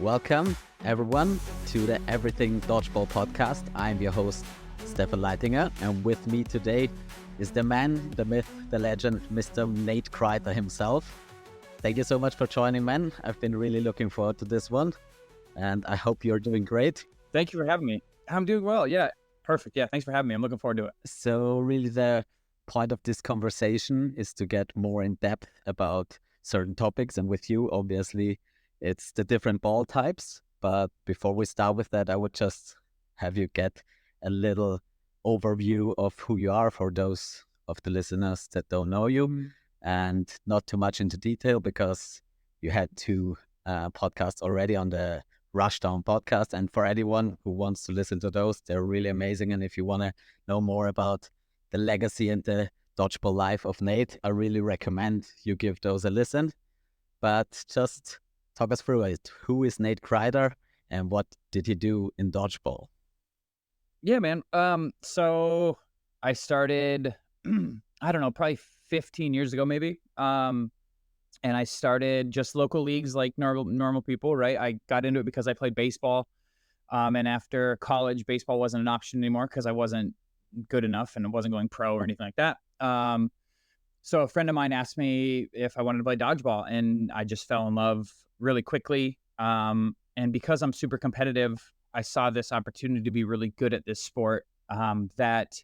Welcome, everyone, to the Everything Dodgeball podcast. I'm your host, Stefan Leitinger, and with me today is the man, the myth, the legend, Mr. Nate Kreiter himself. Thank you so much for joining, man. I've been really looking forward to this one, and I hope you're doing great. Thank you for having me. I'm doing well. Yeah, perfect. Yeah, thanks for having me. I'm looking forward to it. So really the point of this conversation is to get more in depth about certain topics, and with you, obviously, it's the different ball types. But before we start with that, I would just have you get a little overview of who you are for those of the listeners that don't know you, and not too much into detail because you had two podcasts already on the Rushdown podcast. And for anyone who wants to listen to those, they're really amazing. And if you want to know more about the legacy and the dodgeball life of Nate, I really recommend you give those a listen. But just talk us through it. Who is Nate Kreiter and what did he do in dodgeball? Yeah, man. So I started, I don't know, probably 15 years ago, maybe. And I started just local leagues like normal people, right? I got into it because I played baseball. And after college, baseball wasn't an option anymore because I wasn't good enough and I wasn't going pro or anything like that. So a friend of mine asked me if I wanted to play dodgeball, and I just fell in love really quickly. And because I'm super competitive, I saw this opportunity to be really good at this sport that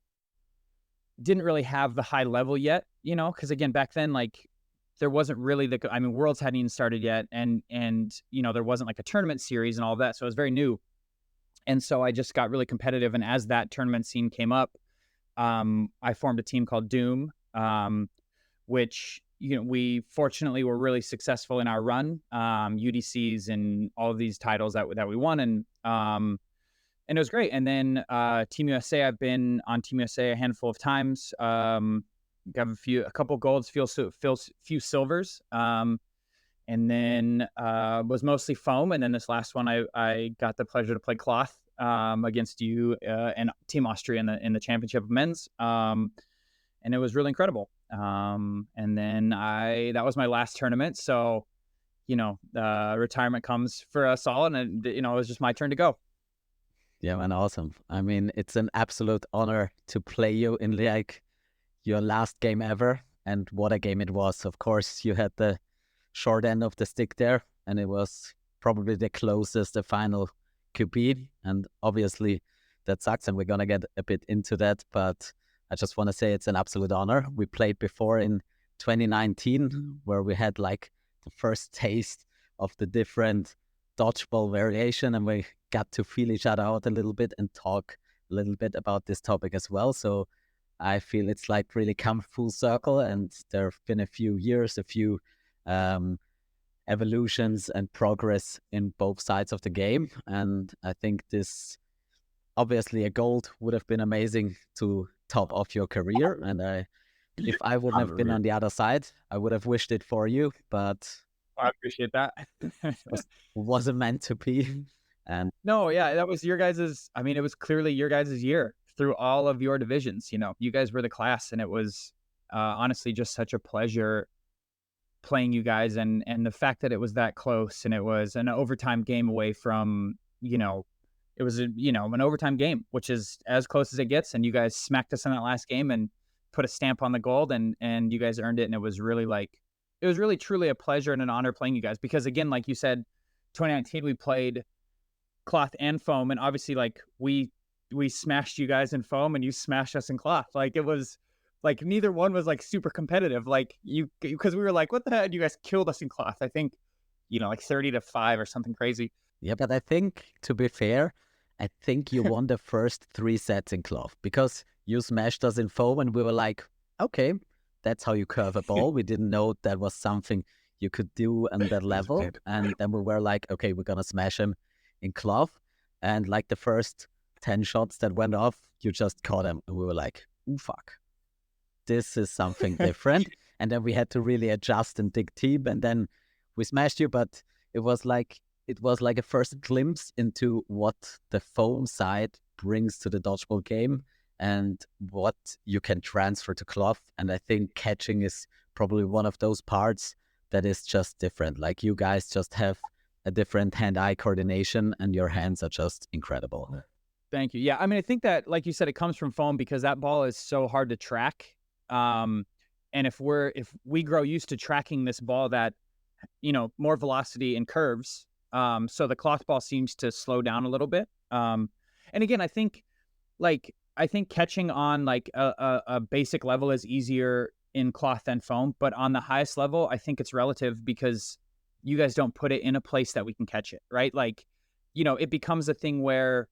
didn't really have the high level yet, because again, back then, like, there wasn't really Worlds hadn't even started yet. And there wasn't like a tournament series and all of that. So it was very new. And so I just got really competitive. And as that tournament scene came up, I formed a team called Doom, which, we fortunately were really successful in our run, UDCs and all of these titles that we won. And it was great. And then Team USA, I've been on Team USA a handful of times. Got a couple golds, few silvers, and then was mostly foam. And then this last one, I got the pleasure to play cloth against you and Team Austria in the championship of men's, and it was really incredible. And then that was my last tournament. So, retirement comes for us all, and it was just my turn to go. Yeah, man, awesome. I mean, it's an absolute honor to play you in like your last game ever, and what a game it was. Of course, you had the short end of the stick there, and it was probably the closest the final could be, and obviously that sucks, and we're gonna get a bit into that, but I just want to say it's an absolute honor. We played before in 2019 where we had like the first taste of the different dodgeball variation, and we got to feel each other out a little bit and talk a little bit about this topic as well. So I feel it's like really come full circle, and there have been a few years, a few evolutions and progress in both sides of the game. And I think this, obviously a gold would have been amazing to top off your career. And if I wouldn't have been on the other side, I would have wished it for you, but I appreciate that. wasn't meant to be. And no, yeah, that was your guys's. It was clearly your guys's year through all of your divisions. You guys were the class, and it was honestly just such a pleasure playing you guys, and the fact that it was that close, and it was an overtime game away from, it was an overtime game, which is as close as it gets, and you guys smacked us in that last game and put a stamp on the gold, and you guys earned it. And it was really truly a pleasure and an honor playing you guys, because again, like you said, 2019 we played cloth and foam, and obviously like we smashed you guys in foam and you smashed us in cloth. Like, it was like neither one was like super competitive, like because we were like, what the hell, you guys killed us in cloth. I think like 30-5 or something crazy. Yeah, but I think, to be fair, I think you won the first 3 sets in cloth because you smashed us in foam, and we were like, okay, that's how you curve a ball. We didn't know that was something you could do on that level. And then we were like, okay, we're going to smash him in cloth. And like the first 10 shots that went off, you just caught him. And we were like, oh, fuck, this is something different. And then we had to really adjust and dig deep. And then we smashed you. But it was like a first glimpse into what the foam side brings to the dodgeball game and what you can transfer to cloth. And I think catching is probably one of those parts that is just different. Like, you guys just have a different hand-eye coordination, and your hands are just incredible. Thank you. Yeah, I mean, I think that, like you said, it comes from foam because that ball is so hard to track. And if we grow used to tracking this ball that, more velocity and curves, so the cloth ball seems to slow down a little bit. And again, I think catching on like a basic level is easier in cloth than foam, but on the highest level, I think it's relative because you guys don't put it in a place that we can catch it, right? Like, it becomes a thing where,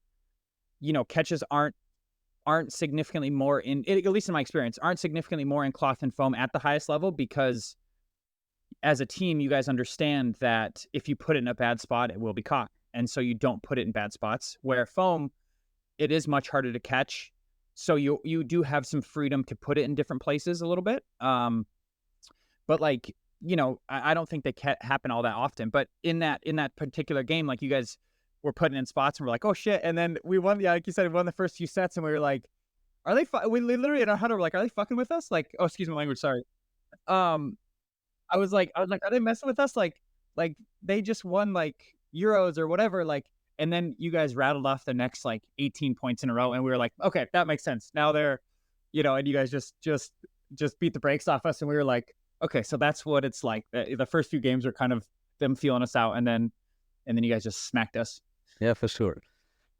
catches aren't significantly more at least in my experience, aren't significantly more in cloth and foam at the highest level because as a team, you guys understand that if you put it in a bad spot, it will be caught. And so you don't put it in bad spots. Where foam, it is much harder to catch. So you do have some freedom to put it in different places a little bit. But like, I don't think they happen all that often. But in that particular game, like you guys were putting in spots and we're like, oh shit. And then we won, like you said, we won the first few sets and we were like, are they, we literally in our huddle were like, are they fucking with us? Like, oh, excuse my language. Sorry. I was like, are they messing with us? Like they just won like Euros or whatever. Like, and then you guys rattled off the next like 18 points in a row. And we were like, okay, that makes sense. Now they're, and you guys just beat the brakes off us. And we were like, okay, so that's what it's like. The first few games are kind of them feeling us out. And then you guys just smacked us. Yeah, for sure.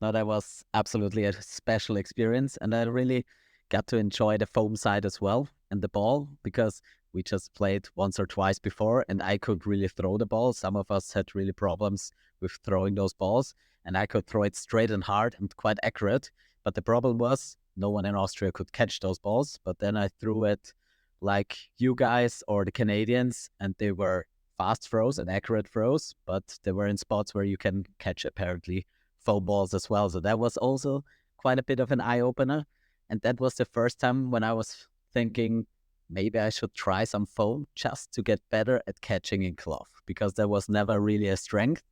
No, that was absolutely a special experience. And I really got to enjoy the foam side as well and the ball because we just played once or twice before and I could really throw the ball. Some of us had really problems with throwing those balls and I could throw it straight and hard and quite accurate. But the problem was no one in Austria could catch those balls. But then I threw it like you guys or the Canadians and they were fast throws and accurate throws, but they were in spots where you can catch apparently foam balls as well. So that was also quite a bit of an eye-opener. And that was the first time when I was thinking maybe I should try some foam just to get better at catching in cloth because there was never really a strength.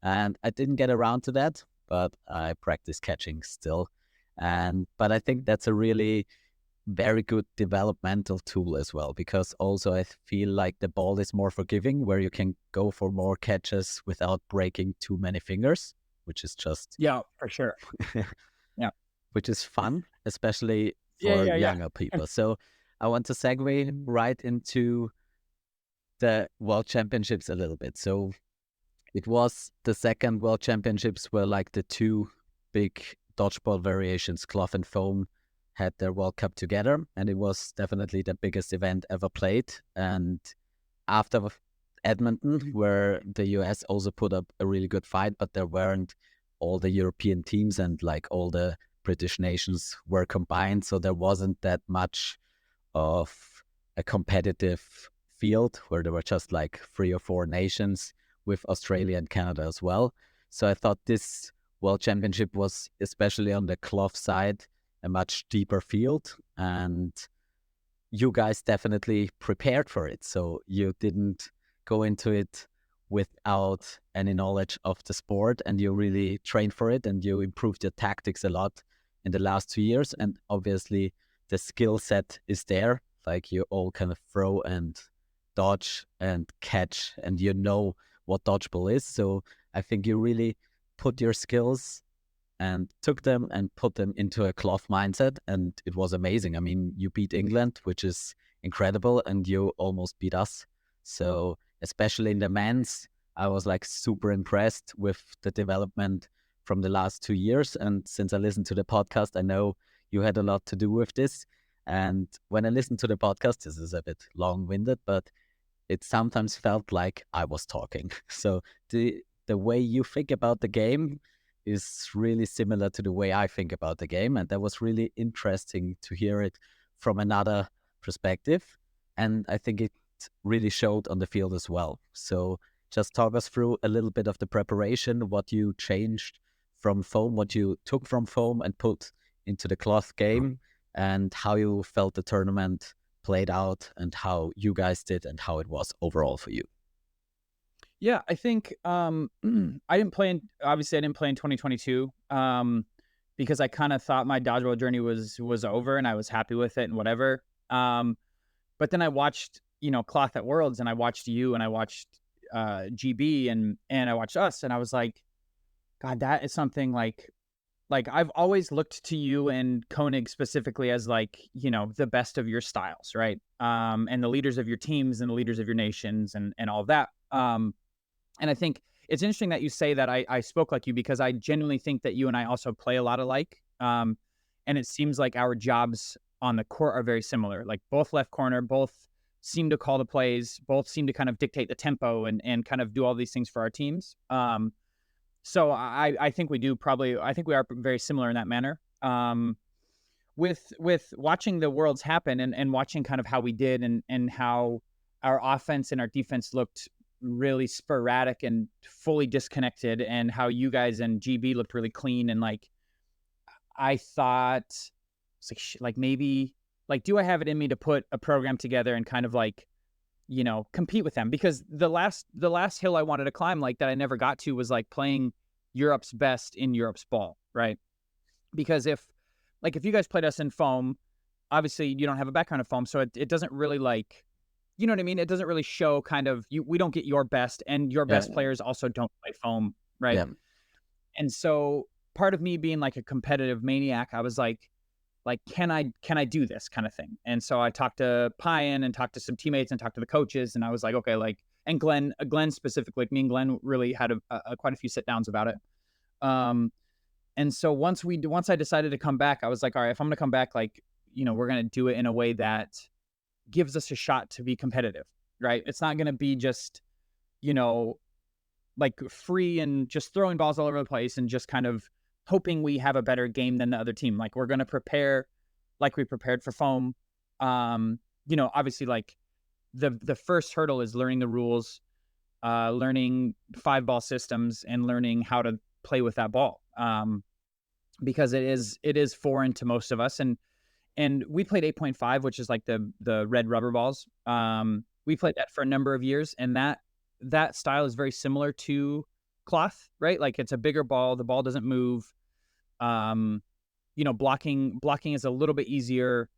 And I didn't get around to that, but I practice catching still. But I think that's a really very good developmental tool as well, because also I feel like the ball is more forgiving where you can go for more catches without breaking too many fingers, which is just... Yeah, for sure. Yeah. Which is fun, especially for younger people. So I want to segue right into the World Championships a little bit. So it was the second World Championships where like the two big dodgeball variations, cloth and foam, had their World Cup together, and it was definitely the biggest event ever played. And after Edmonton, where the US also put up a really good fight, but there weren't all the European teams and like all the British nations were combined, so there wasn't that much of a competitive field where there were just like 3 or 4 nations with Australia and Canada as well. So I thought this World Championship was, especially on the cloth side, a much deeper field, and you guys definitely prepared for it. So you didn't go into it without any knowledge of the sport, and you really trained for it, and you improved your tactics a lot in the last 2 years. And obviously the skill set is there, like you all kind of throw and dodge and catch, and you know what dodgeball is. So I think you really put your skills and took them and put them into a cloth mindset, and it was amazing. I mean, you beat England, which is incredible, and you almost beat us. So especially in the men's, I was like super impressed with the development from the last 2 years. And since I listened to the podcast, I know you had a lot to do with this. And when I listened to the podcast, this is a bit long-winded, but it sometimes felt like I was talking. So the way you think about the game is really similar to the way I think about the game. And that was really interesting to hear it from another perspective. And I think it really showed on the field as well. So just talk us through a little bit of the preparation, what you changed from foam, what you took from foam and put into the cloth game, and how you felt the tournament played out and how you guys did and how it was overall for you. Yeah, I think I didn't play in 2022 because I kind of thought my dodgeball journey was over and I was happy with it and whatever. But then I watched, Cloth at Worlds, and I watched you, and I watched GB, and I watched us, and I was like, God, that is something like I've always looked to you and Koenig specifically as like, the best of your styles, right? And the leaders of your teams and the leaders of your nations and all of that. And I think it's interesting that you say that I spoke like you, because I genuinely think that you and I also play a lot alike. And it seems like our jobs on the court are very similar. Like both left corner, both seem to call the plays, both seem to kind of dictate the tempo and kind of do all these things for our teams. So I think we do probably, I think we are very similar in that manner. With watching the worlds happen and watching kind of how we did and how our offense and our defense looked really sporadic and fully disconnected, and how you guys and GB looked really clean, and like I thought it's like maybe like, do I have it in me to put a program together and kind of like, compete with them? Because the last hill I wanted to climb, like that I never got to, was like playing Europe's best in Europe's ball, right? Because if you guys played us in foam, obviously you don't have a background of foam, so it doesn't really like, you know what I mean? It doesn't really show kind of we don't get your best, and your best players also don't play foam, right? Yeah. And so part of me being like a competitive maniac, I was like, can I do this kind of thing? And so I talked to Pyan and talked to some teammates and talked to the coaches, and I was like, okay, like, and Glenn specifically, like me and Glenn really had quite a few sit downs about it. And so once I decided to come back, I was like, all right, if I'm going to come back, like, we're going to do it in a way that gives us a shot to be competitive, right? It's not going to be just, like free and just throwing balls all over the place and just kind of hoping we have a better game than the other team. Like, we're going to prepare like we prepared for foam. Obviously, like the first hurdle is learning the rules, learning 5-ball systems, and learning how to play with that ball. Because it is foreign to most of us. And we played 8.5, which is like the red rubber balls. We played that for a number of years, and that style is very similar to cloth, right? Like, it's a bigger ball, the ball doesn't move. Blocking is a little bit easier,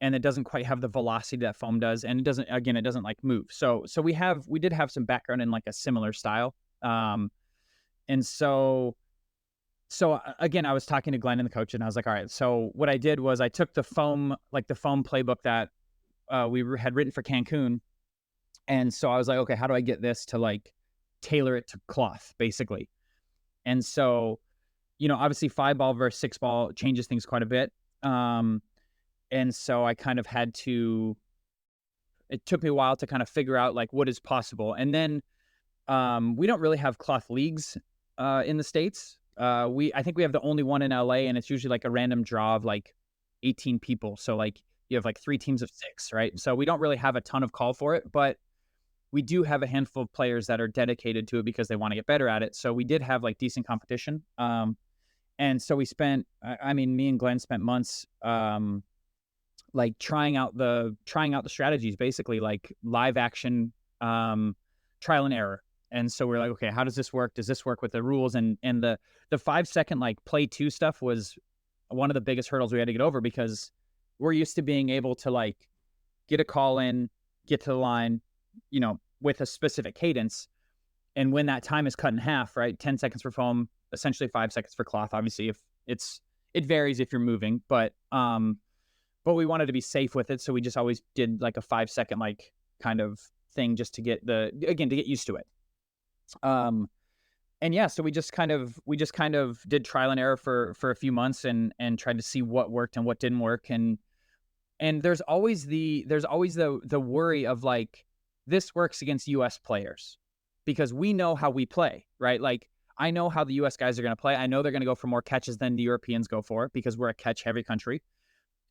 and it doesn't quite have the velocity that foam does, and it doesn't like move. So we did have some background in like a similar style. And so again, I was talking to Glenn and the coach, and I was like, all right, so what I did was I took the foam playbook that we had written for Cancun. And so I was like, okay, how do I get this to like tailor it to cloth, basically? And so, obviously 5-ball versus 6-ball changes things quite a bit. And so I kind of it took me a while to kind of figure out like what is possible. And then we don't really have cloth leagues in the States. I think we have the only one in LA, and it's usually like a random draw of like 18 people. So like you have like 3 teams of 6, right? So we don't really have a ton of call for it, but we do have a handful of players that are dedicated to it because they want to get better at it. So we did have like decent competition. And so me and Glenn spent months like trying out the strategies, basically like live action trial and error. And so we're like, okay, how does this work? Does this work with the rules? And the 5-second like play 2 stuff was one of the biggest hurdles we had to get over, because we're used to being able to like get a call in, get to the line, with a specific cadence. And when that time is cut in half, right? 10 seconds for foam, essentially 5 seconds for cloth. Obviously, if it varies if you're moving, but we wanted to be safe with it. So we just always did like a 5-second, like kind of thing just to get used to it. And yeah, so we just kind of did trial and error for a few months and tried to see what worked and what didn't work. And there's always the worry of like, this works against US players because we know how we play, right? Like, I know how the US guys are going to play. I know they're going to go for more catches than the Europeans go for because we're a catch heavy country.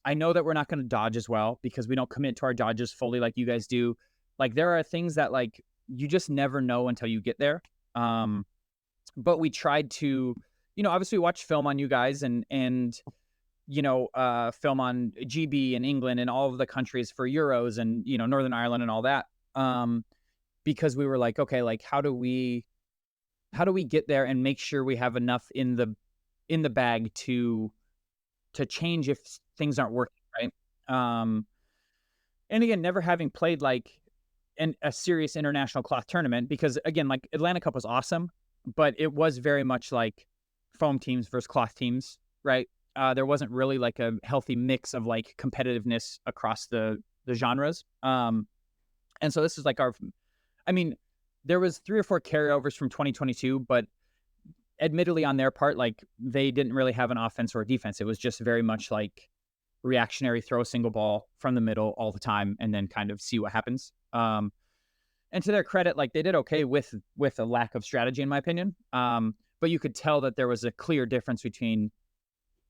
I know that we're not going to dodge as well because we don't commit to our dodges fully like you guys do. Like, there are things that like you just never know until you get there. But we tried to, obviously watch film on you guys and film on GB and England and all of the countries for Euros and, Northern Ireland and all that. Because we were like, okay, like how do we get there and make sure we have enough in the bag to change if things aren't working, right? And again, never having played like a serious international cloth tournament, because again, like Atlanta Cup was awesome, but it was very much like foam teams versus cloth teams, right? There wasn't really like a healthy mix of like competitiveness across the genres. And so this is like I mean, there was 3 or 4 carryovers from 2022, but admittedly on their part, like they didn't really have an offense or a defense. It was just very much like reactionary, throw a single ball from the middle all the time and then kind of see what happens. And to their credit, like they did okay with a lack of strategy, in my opinion. But you could tell that there was a clear difference between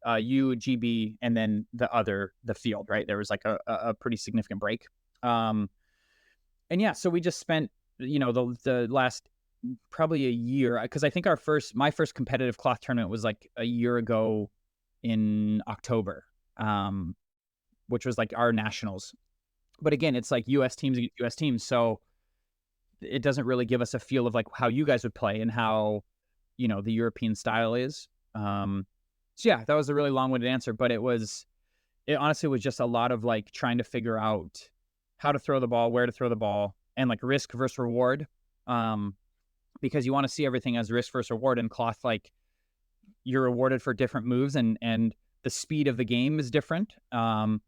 GB, and then the field, right? There was like a pretty significant break. And yeah, so we just spent, the last probably a year, because I think my first competitive cloth tournament was like a year ago in October, which was like our nationals. But again, it's like US teams against US teams, so it doesn't really give us a feel of like how you guys would play and how, the European style is. So yeah, that was a really long-winded answer, but it honestly was just a lot of like trying to figure out how to throw the ball, where to throw the ball, and like risk versus reward. Because you want to see everything as risk versus reward. In cloth, like you're rewarded for different moves, and the speed of the game is different. And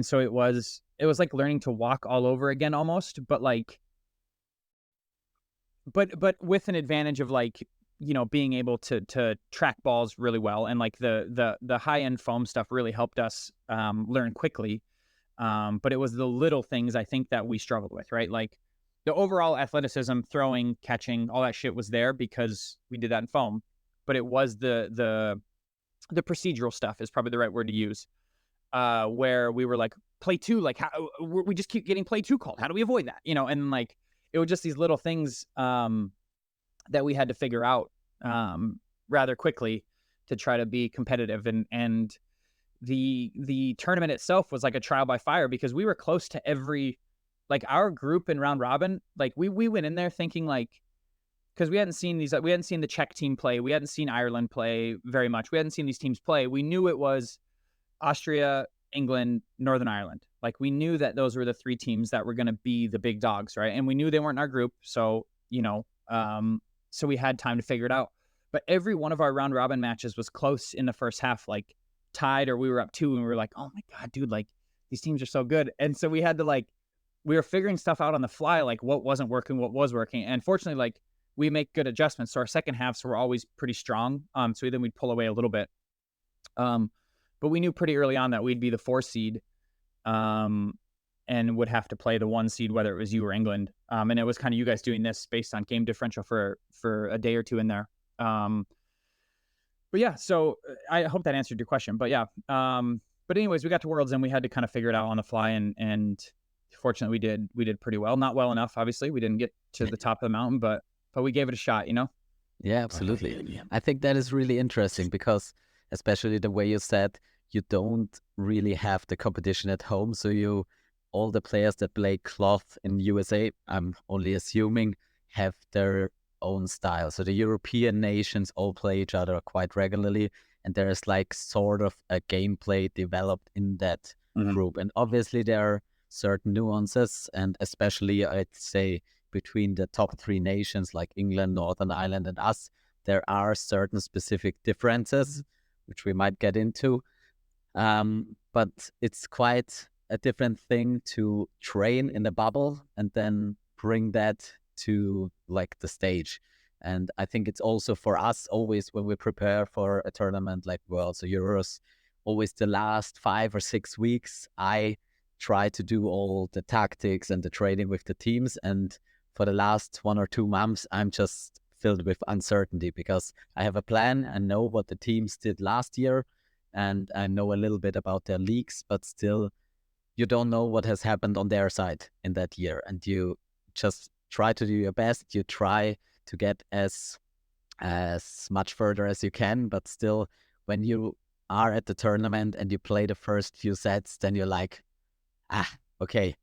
so it was like learning to walk all over again almost, but like but with an advantage of like, being able to track balls really well, and like the high end foam stuff really helped us learn quickly. But it was the little things I think that we struggled with, right? Like the overall athleticism, throwing, catching, all that shit was there because we did that in foam. But it was the procedural stuff is probably the right word to use, where we were like, play two, like how we just keep getting play two called. How do we avoid that? And like it was just these little things that we had to figure out rather quickly to try to be competitive. And the tournament itself was like a trial by fire, because we were close to every, like our group in round robin, like we went in there thinking like, because we hadn't seen the Czech team play, we hadn't seen Ireland play very much, we hadn't seen these teams play. We knew it was Austria, England, Northern Ireland. Like we knew that those were the 3 teams that were going to be the big dogs, right? And we knew they weren't in our group, so so we had time to figure it out. But every one of our round robin matches was close in the first half, like tied, or we were up 2, and we were like, oh my god, dude, like these teams are so good. And so we had to we were figuring stuff out on the fly, like what wasn't working, what was working. And fortunately, like we make good adjustments. So our second halves were always pretty strong. So then we'd pull away a little bit. But we knew pretty early on that we'd be the 4 seed, and would have to play the 1 seed, whether it was you or England. And it was kind of you guys doing this based on game differential for a day or 2 in there. But yeah, so I hope that answered your question. But yeah, but anyways, we got to Worlds and we had to kind of figure it out on the fly, and fortunately we did pretty well. Not well enough, obviously. We didn't get to the top of the mountain, but we gave it a shot, Yeah, absolutely. I think that is really interesting because, especially the way you said, you don't really have the competition at home. So all the players that play cloth in USA, I'm only assuming, have their own style. So the European nations all play each other quite regularly, and there is like sort of a gameplay developed in that group. And obviously there are certain nuances, and especially I'd say between the top 3 nations like England, Northern Ireland, and us, there are certain specific differences, which we might get into. But it's quite a different thing to train in a bubble and then bring that to like the stage. And I think it's also for us always when we prepare for a tournament like Worlds or Euros, always the last 5 or 6 weeks, I try to do all the tactics and the training with the teams. And for the last 1 or 2 months, I'm just filled with uncertainty because I have a plan. I know what the teams did last year, and I know a little bit about their leagues, but still you don't know what has happened on their side in that year. And you just try to do your best. You try to get as much further as you can, but still when you are at the tournament and you play the first few sets, then you're like, okay,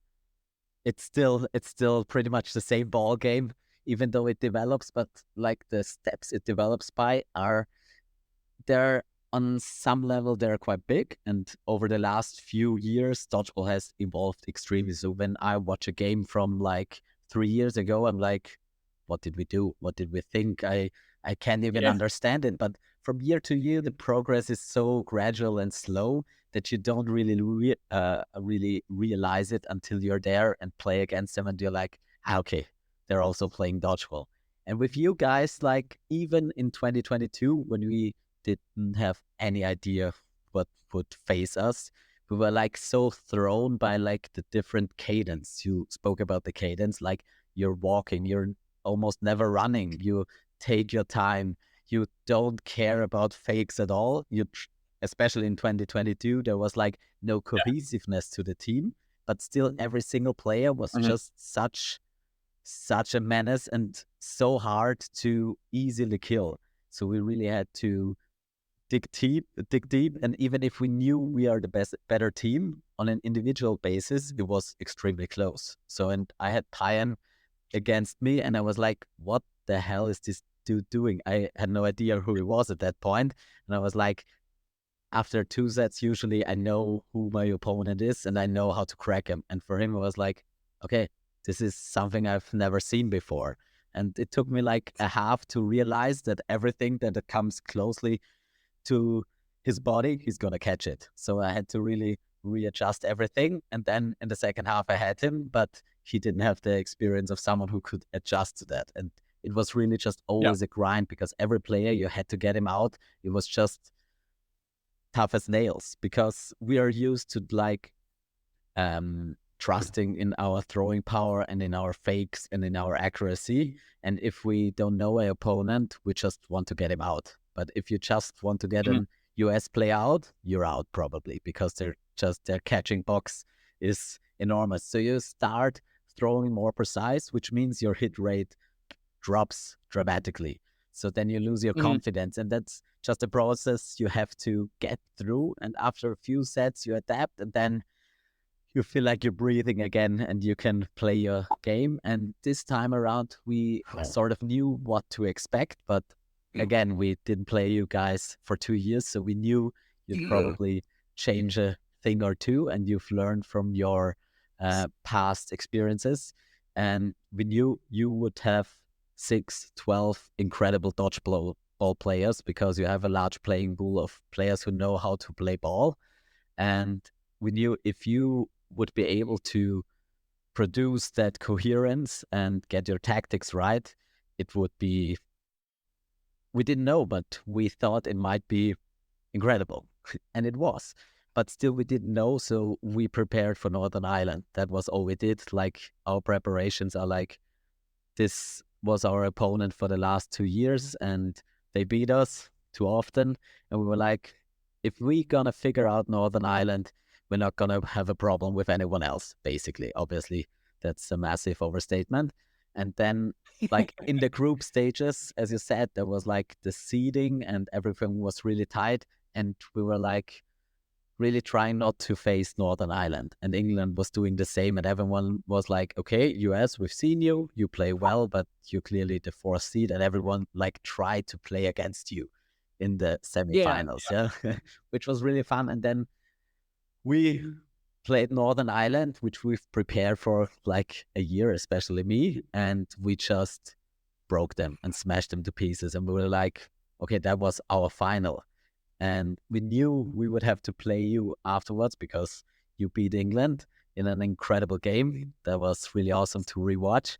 it's still pretty much the same ball game, even though it develops, but like the steps it develops by they're on some level they're quite big, and over the last few years dodgeball has evolved extremely. So when I watch a game from like 3 years ago, I'm like, what did we do, what did we think? I can't even Yeah. understand it. But from year to year the progress is so gradual and slow that you don't really realize it until you're there and play against them, and you're like, okay, they're also playing dodgeball. And with you guys, like even in 2022, when we didn't have any idea what would face us, we were like so thrown by like the different cadence. You spoke about the cadence, like you're walking, you're almost never running, you take your time, you don't care about fakes at all. Especially in 2022, there was like no cohesiveness to the team, but still every single player was Mhm. just such a menace and so hard to easily kill. So we really had to dig deep. And even if we knew we are the better team on an individual basis, it was extremely close. So, and I had Payan against me, and I was like, what the hell is this dude doing? I had no idea who he was at that point. And I was like, after 2 sets, usually I know who my opponent is and I know how to crack him. And for him, it was like, okay, this is something I've never seen before. And it took me like a half to realize that everything that comes closely to his body, he's going to catch it. So I had to really readjust everything. And then in the second half, I had him, but he didn't have the experience of someone who could adjust to that. And it was really just Yeah. always a grind, because every player, you had to get him out. It was just tough as nails, because we are used to like trusting in our throwing power and in our fakes and in our accuracy. And if we don't know an opponent, we just want to get him out. But if you just want to get Mhm. an US player out, you're out probably, because their catching box is enormous. So you start throwing more precise, which means your hit rate drops dramatically. So then you lose your Mhm. confidence, and that's just a process you have to get through. And after a few sets, you adapt, and then you feel like you're breathing again and you can play your game. And this time around, we sort of knew what to expect. But again, we didn't play you guys for 2 years. So we knew you'd probably change a thing or two, and you've learned from your past experiences. And we knew you would have 6, 12 incredible dodgeball ball players, because you have a large playing pool of players who know how to play ball. And we knew if you would be able to produce that coherence and get your tactics right, it would be, we didn't know, but we thought it might be incredible. And it was. But still, we didn't know. So we prepared for Northern Ireland. That was all we did. Like, our preparations are like, this was our opponent for the last 2 years, and they beat us too often. And we were like, if we gonna figure out Northern Ireland, we're not gonna have a problem with anyone else, basically. Obviously, that's a massive overstatement. And then, like in the group stages, as you said, there was like the seeding and everything was really tight. And we were like, really trying not to face Northern Ireland. And England was doing the same. And everyone was like, okay, US, we've seen you. You play well, but you're clearly the fourth seed. And everyone like tried to play against you in the Yeah. semifinals. Yeah. Which was really fun. And then we played Northern Ireland, which we've prepared for like a year, especially me. And we just broke them and smashed them to pieces. And we were like, okay, that was our final. And we knew we would have to play you afterwards, because you beat England in an incredible game. That was really awesome to rewatch.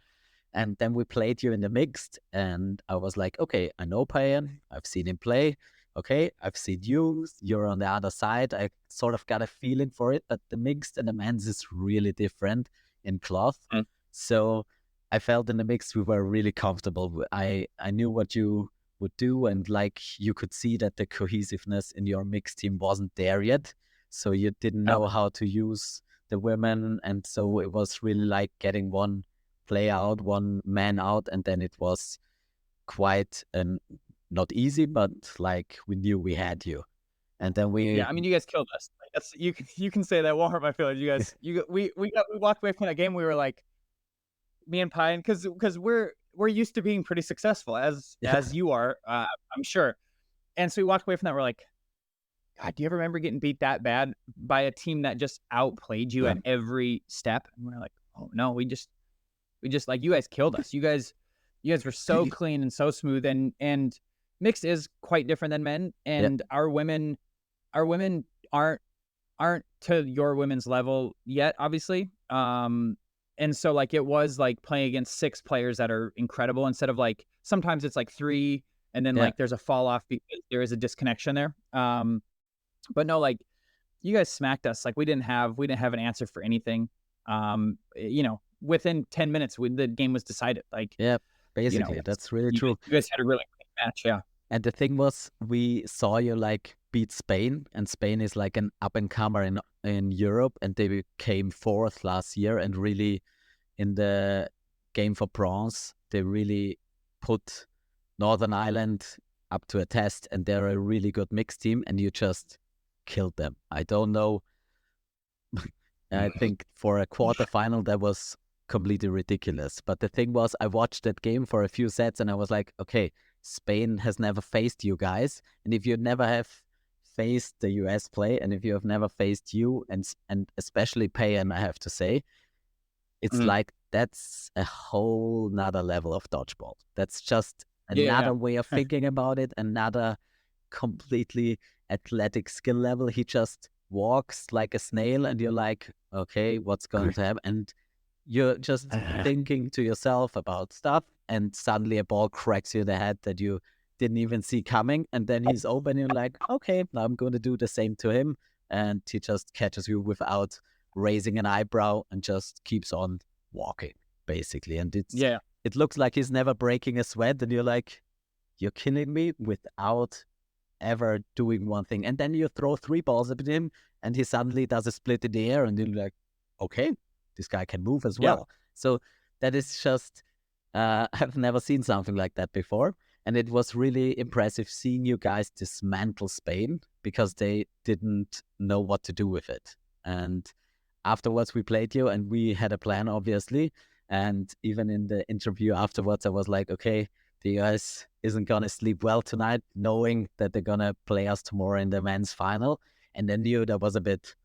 And then we played you in the mixed, and I was like, okay, I know Payan. I've seen him play. Okay, I've seen you. You're on the other side. I sort of got a feeling for it, but the mixed and the men's is really different in cloth. Mm. So I felt in the mix we were really comfortable. I knew what you would do, and like you could see that the cohesiveness in your mixed team wasn't there yet. So you didn't Yeah. know how to use the women, and so it was really like getting one play out, one man out, and then it was quite not easy, but like we knew we had you. And then Yeah, we I mean, you guys killed us. Like, that's you can say that won't hurt my feelings. You guys, we walked away from that game. We were like, me and Pine, because we're used to being pretty successful as yeah, you are, I'm sure. And so we walked away from that. We're like, God, do you ever remember getting beat that bad by a team that just outplayed you Yeah. at every step? And we're like, oh no, we just like, you guys killed us. You guys were so clean and so smooth, and mixed is quite different than men, Yeah. and our women aren't to your women's level yet, obviously. And so like it was like playing against 6 players that are incredible instead of like sometimes it's like 3 and then Yeah. like there's a fall off because there is a disconnection there. But no, like you guys smacked us. Like we didn't have an answer for anything. You know, within 10 minutes the game was decided. Like, Yeah. you Basically, know, that's really true. you guys had a really great match. Yeah. And the thing was, we saw you like beat Spain, and Spain is like an up and comer in Europe, and they became fourth last year. And really, in the game for bronze, they really put Northern Ireland up to a test, and they're a really good mixed team, and you just killed them. I don't know. I think for a quarterfinal, that was completely ridiculous. But the thing was, I watched that game for a few sets, and I was like, okay, Spain has never faced you guys, and if you never have faced the US play, and if you have never faced you, and especially Payan, I have to say, it's Mhm. like that's a whole nother level of dodgeball. That's just Yeah. another way of thinking about it, another completely athletic skill level. He just walks like a snail, and you're like, okay, what's going to happen? And you're just thinking to yourself about stuff, and suddenly a ball cracks you in the head that you didn't even see coming, and then he's open, and you're like, okay, now I'm going to do the same to him, and he just catches you without raising an eyebrow and just keeps on walking, basically. And Yeah. it looks like he's never breaking a sweat, and you're like, you're killing me without ever doing one thing. And then you throw 3 balls at him, and he suddenly does a split in the air, and you're like, okay, this guy can move as Yeah. well. So that is just, I've never seen something like that before. And it was really impressive seeing you guys dismantle Spain because they didn't know what to do with it. And afterwards, we played you, and we had a plan, obviously. And even in the interview afterwards, I was like, okay, the US isn't going to sleep well tonight, knowing that they're going to play us tomorrow in the men's final. And I knew that was a bit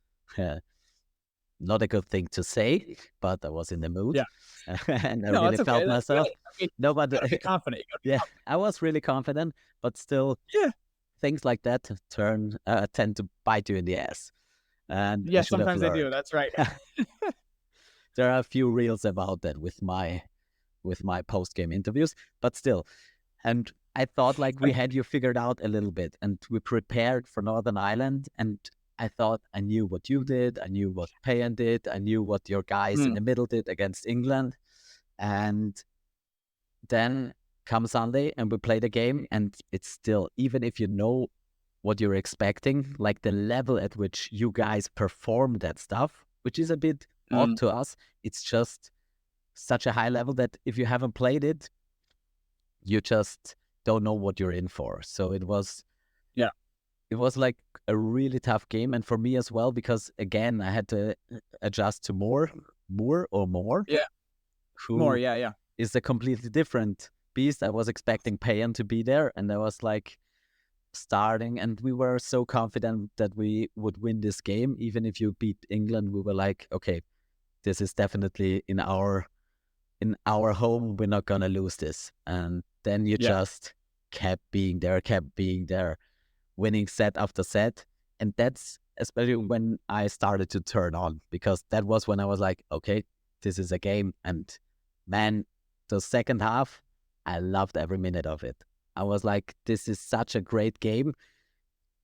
not a good thing to say, but I was in the mood. Yeah. And I No, really that's okay. felt That's myself. good. I mean, No, you but gotta be confident. You gotta be yeah, confident. I was really confident, but still, Yeah. things like that tend to bite you in the ass. And I Yeah, should have sometimes they do. learned. That's right. There are a few reels about that with my post game interviews, but still. And I thought like we had you figured out a little bit, and we prepared for Northern Ireland, and I thought I knew what you did, I knew what Payan did, I knew what your guys in Mm. the middle did against England. And then come Sunday and we play the game, and it's still, even if you know what you're expecting, like the level at which you guys perform that stuff, which is a bit odd Mm. to us, it's just such a high level that if you haven't played it, you just don't know what you're in for. So Yeah. it was like a really tough game, and for me as well, because again I had to adjust to Moore, Yeah. More. who Yeah. Yeah. is a completely different beast. I was expecting Payan to be there, and I was like starting, and we were so confident that we would win this game. Even if you beat England, we were like, okay, this is definitely in our home. We're not gonna lose this. And then you Yeah. just kept being there, winning set after set. And that's especially when I started to turn on, because that was when I was like, okay, this is a game. And man, the second half, I loved every minute of it. I was like, this is such a great game.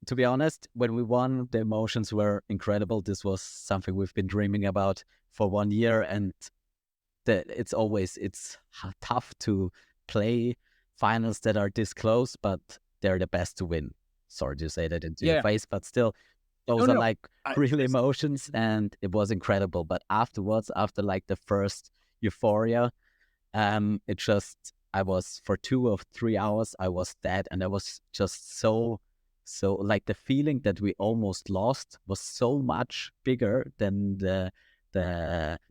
To be honest, when we won, the emotions were incredible. This was something we've been dreaming about for 1 year, and it's tough to play finals that are this close, but they're the best to win. Sorry to say that into your Yeah. face, but still, No, those are no. like real emotions, and it was incredible. But afterwards, after like the first euphoria, it just, I was for 2 or 3 hours, I was dead, and I was just so like the feeling that we almost lost was so much bigger than the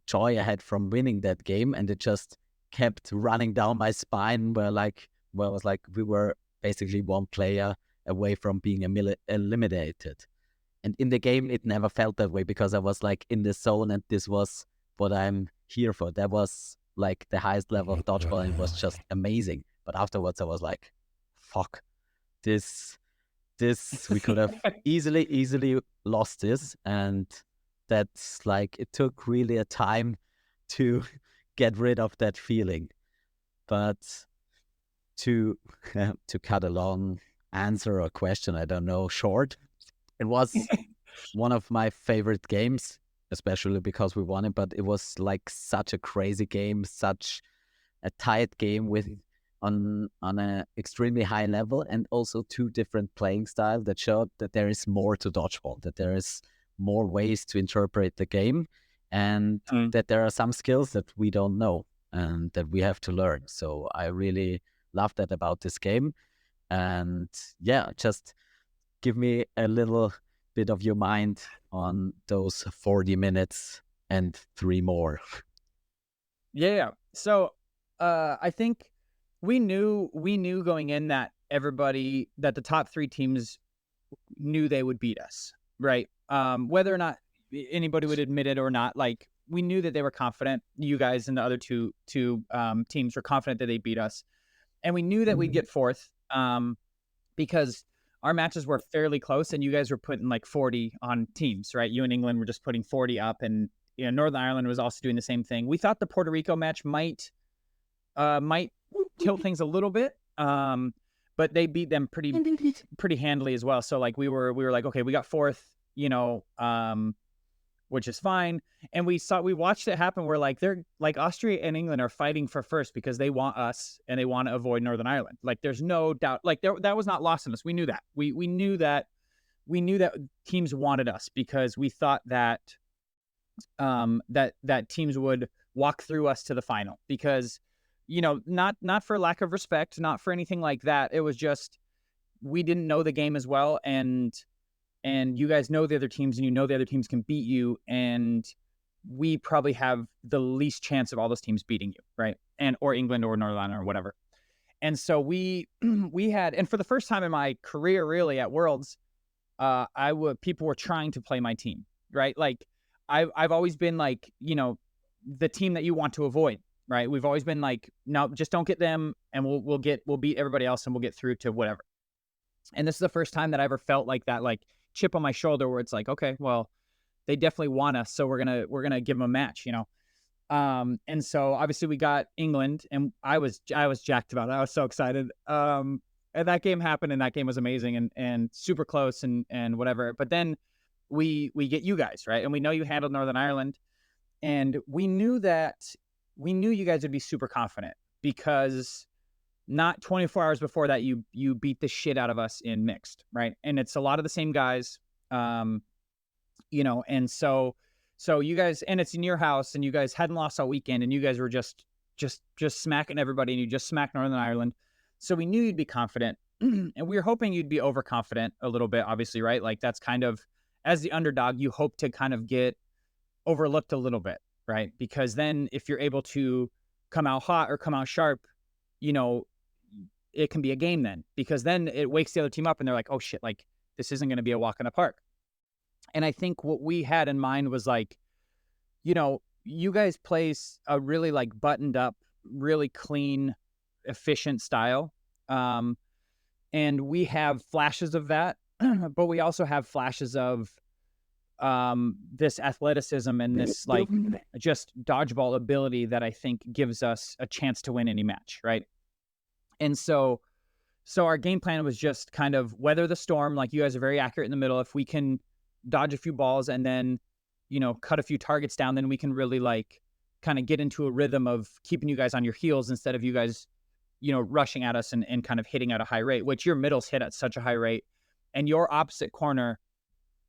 joy I had from winning that game, and it just kept running down my spine. Where I was like, we were basically one player away from being eliminated. And in the game, it never felt that way because I was like in the zone and this was what I'm here for. That was like the highest level of dodgeball and it was just amazing. But afterwards, I was like, fuck, this, we could have easily lost this. And that's like, it took really a time to get rid of that feeling. But to cut a long answer or question, I don't know, short, it was one of my favorite games, especially because we won it, but it was like such a crazy game, such a tight game with on an extremely high level, and also two different playing styles that showed that there is more to dodgeball, that there is more ways to interpret the game, and that there are some skills that we don't know and that we have to learn. So I really love that about this game. And yeah, just give me a little bit of your mind on those 40 minutes and 3 more. Yeah. So I think we knew going in that that the top 3 teams knew they would beat us, right? Whether or not anybody would admit it or not, like we knew that they were confident. You guys and the other two teams were confident that they beat us, and we knew that we'd get 4th because our matches were fairly close, and you guys were putting like 40 on teams, right? You and England were just putting 40 up, and Northern Ireland was also doing the same thing. We thought the Puerto Rico match might tilt things a little bit, but they beat them pretty handily as well. So like we were like, okay, we got 4th, which is fine. And we watched it happen where like they're like Austria and England are fighting for 1st because they want us and they want to avoid Northern Ireland. Like there's no doubt, like that was not lost on us. We knew that. We knew that teams wanted us because we thought that that teams would walk through us to the final because not for lack of respect, not for anything like that. It was just we didn't know the game as well, and you guys know the other teams, and the other teams can beat you, and we probably have the least chance of all those teams beating you, right? Or England or Northern Ireland or whatever. And so we had, and for the first time in my career, really at Worlds, people were trying to play my team, right? Like I've always been like, the team that you want to avoid, right? We've always been like, no, just don't get them, and we'll beat everybody else, and we'll get through to whatever. And this is the first time that I ever felt like that, like chip on my shoulder, where it's like, okay, well, they definitely want us, so we're gonna give them a match, And so obviously we got England, and I was jacked about it. I was so excited. And that game happened, and that game was amazing and super close and whatever. But then we get you guys, right? And we know you handled Northern Ireland, and we knew you guys would be super confident because not 24 hours before that, you beat the shit out of us in mixed, right? And it's a lot of the same guys, and so you guys, and it's in your house, and you guys hadn't lost all weekend, and you guys were just smacking everybody, and you just smacked Northern Ireland. So we knew you'd be confident, and we were hoping you'd be overconfident a little bit, obviously, right? Like that's kind of, as the underdog, you hope to kind of get overlooked a little bit, right? Because then if you're able to come out hot or come out sharp, it can be a game then, because then it wakes the other team up and they're like, oh shit, like this isn't going to be a walk in the park. And I think what we had in mind was like, you guys play a really like buttoned up, really clean, efficient style. And we have flashes of that, but we also have flashes of this athleticism and this like just dodgeball ability that I think gives us a chance to win any match, right? And so our game plan was just kind of weather the storm. Like you guys are very accurate in the middle. If we can dodge a few balls and then, cut a few targets down, then we can really like kind of get into a rhythm of keeping you guys on your heels instead of you guys, rushing at us and kind of hitting at a high rate, which your middles hit at such a high rate. And your opposite corner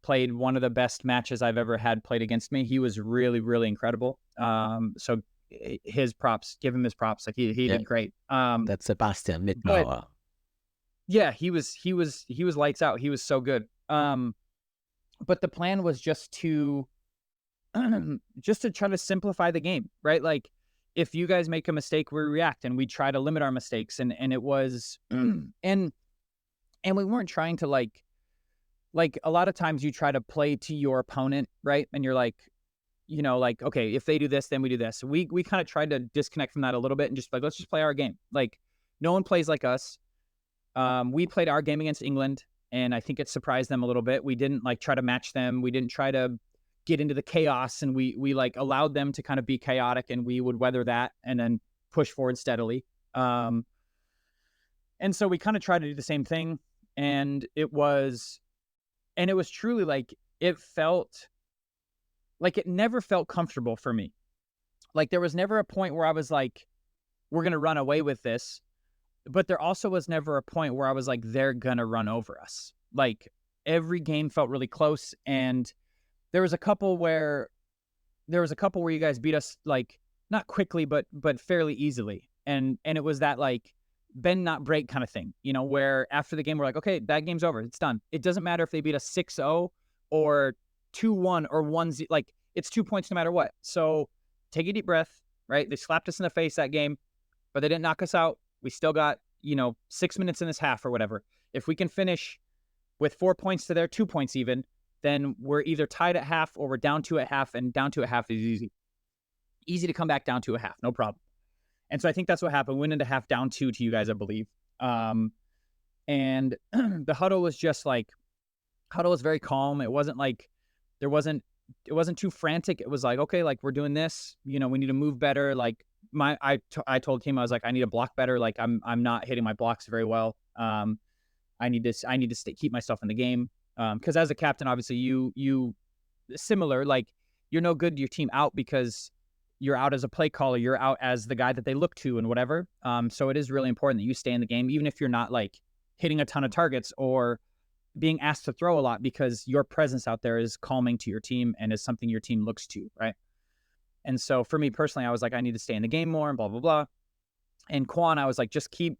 played one of the best matches I've ever had played against me. He was really, really incredible. So his props, give him his props. Like he did great. That's Sebastian Mitbauer. Yeah, he was lights out. He was so good. But the plan was just to try to simplify the game, right? Like if you guys make a mistake, we react and we try to limit our mistakes. And it was, and we weren't trying to like like a lot of times you try to play to your opponent, right? And you're like, like, okay, if they do this, then we do this. We kind of tried to disconnect from that a little bit and just like, let's just play our game. Like, no one plays like us. We played our game against England, and I think it surprised them a little bit. We didn't like try to match them. We didn't try to get into the chaos, and we like allowed them to kind of be chaotic, and we would weather that and then push forward steadily. And so we kind of tried to do the same thing, and it was truly like it felt like it never felt comfortable for me. Like there was never a point where I was like, we're gonna run away with this. But there also was never a point where I was like, they're gonna run over us. Like every game felt really close, and there was a couple where you guys beat us like not quickly, but fairly easily, and it was that like bend not break kind of thing, where after the game we're like, okay, that game's over, it's done. It doesn't matter if they beat us 6-0 or 2-1 or 1-0, like it's 2 points no matter what. So take a deep breath, right? They slapped us in the face that game, but they didn't knock us out. We still got, 6 minutes in this half or whatever. If we can finish with 4 points to their 2 points even, then we're either tied at half or we're down 2 at half, and down 2 at half is easy. Easy to come back down 2 at half, no problem. And so I think that's what happened. Went into half down 2 to you guys, I believe. And the huddle was just like, very calm. It wasn't like, it wasn't too frantic. It was like, okay, like we're doing this, we need to move better. Like I told Kim, I was like, I need to block better. Like I'm not hitting my blocks very well. I need to keep myself in the game. Cause as a captain, obviously you similar, like you're no good to your team out because you're out as a play caller, you're out as the guy that they look to and whatever. So it is really important that you stay in the game, even if you're not like hitting a ton of targets or being asked to throw a lot, because your presence out there is calming to your team and is something your team looks to, right? And so for me personally, I was like, I need to stay in the game more and blah, blah, blah. And Quan, I was like, just keep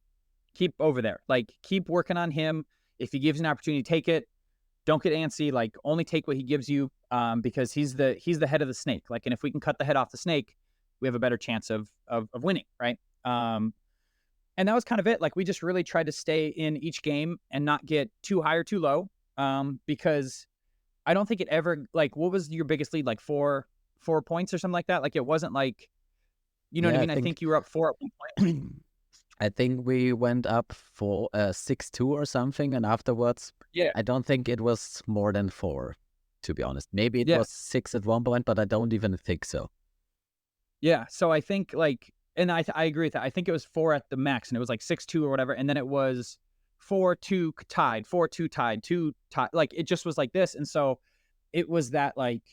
over there. Like, keep working on him. If he gives you an opportunity, take it. Don't get antsy. Like, only take what he gives you, because he's the head of the snake. Like, and if we can cut the head off the snake, we have a better chance of winning, right? And that was kind of it. Like, we just really tried to stay in each game and not get too high or too low, because I don't think it ever, like, what was your biggest lead? Like 4 points or something like that? Like, it wasn't like, what I mean? I think you were up 4 at one point. I think we went up for 6-2 or something, and afterwards, Yeah, I don't think it was more than 4, to be honest. Maybe it was 6 at one point, but I don't even think so. Yeah. So I think like, and I agree with that. I think it was 4 at the max, and it was like 6-2 or whatever, and then it was 4-2 tied, 4-2 tied, 2 tied. Like, it just was like this, and so it was that like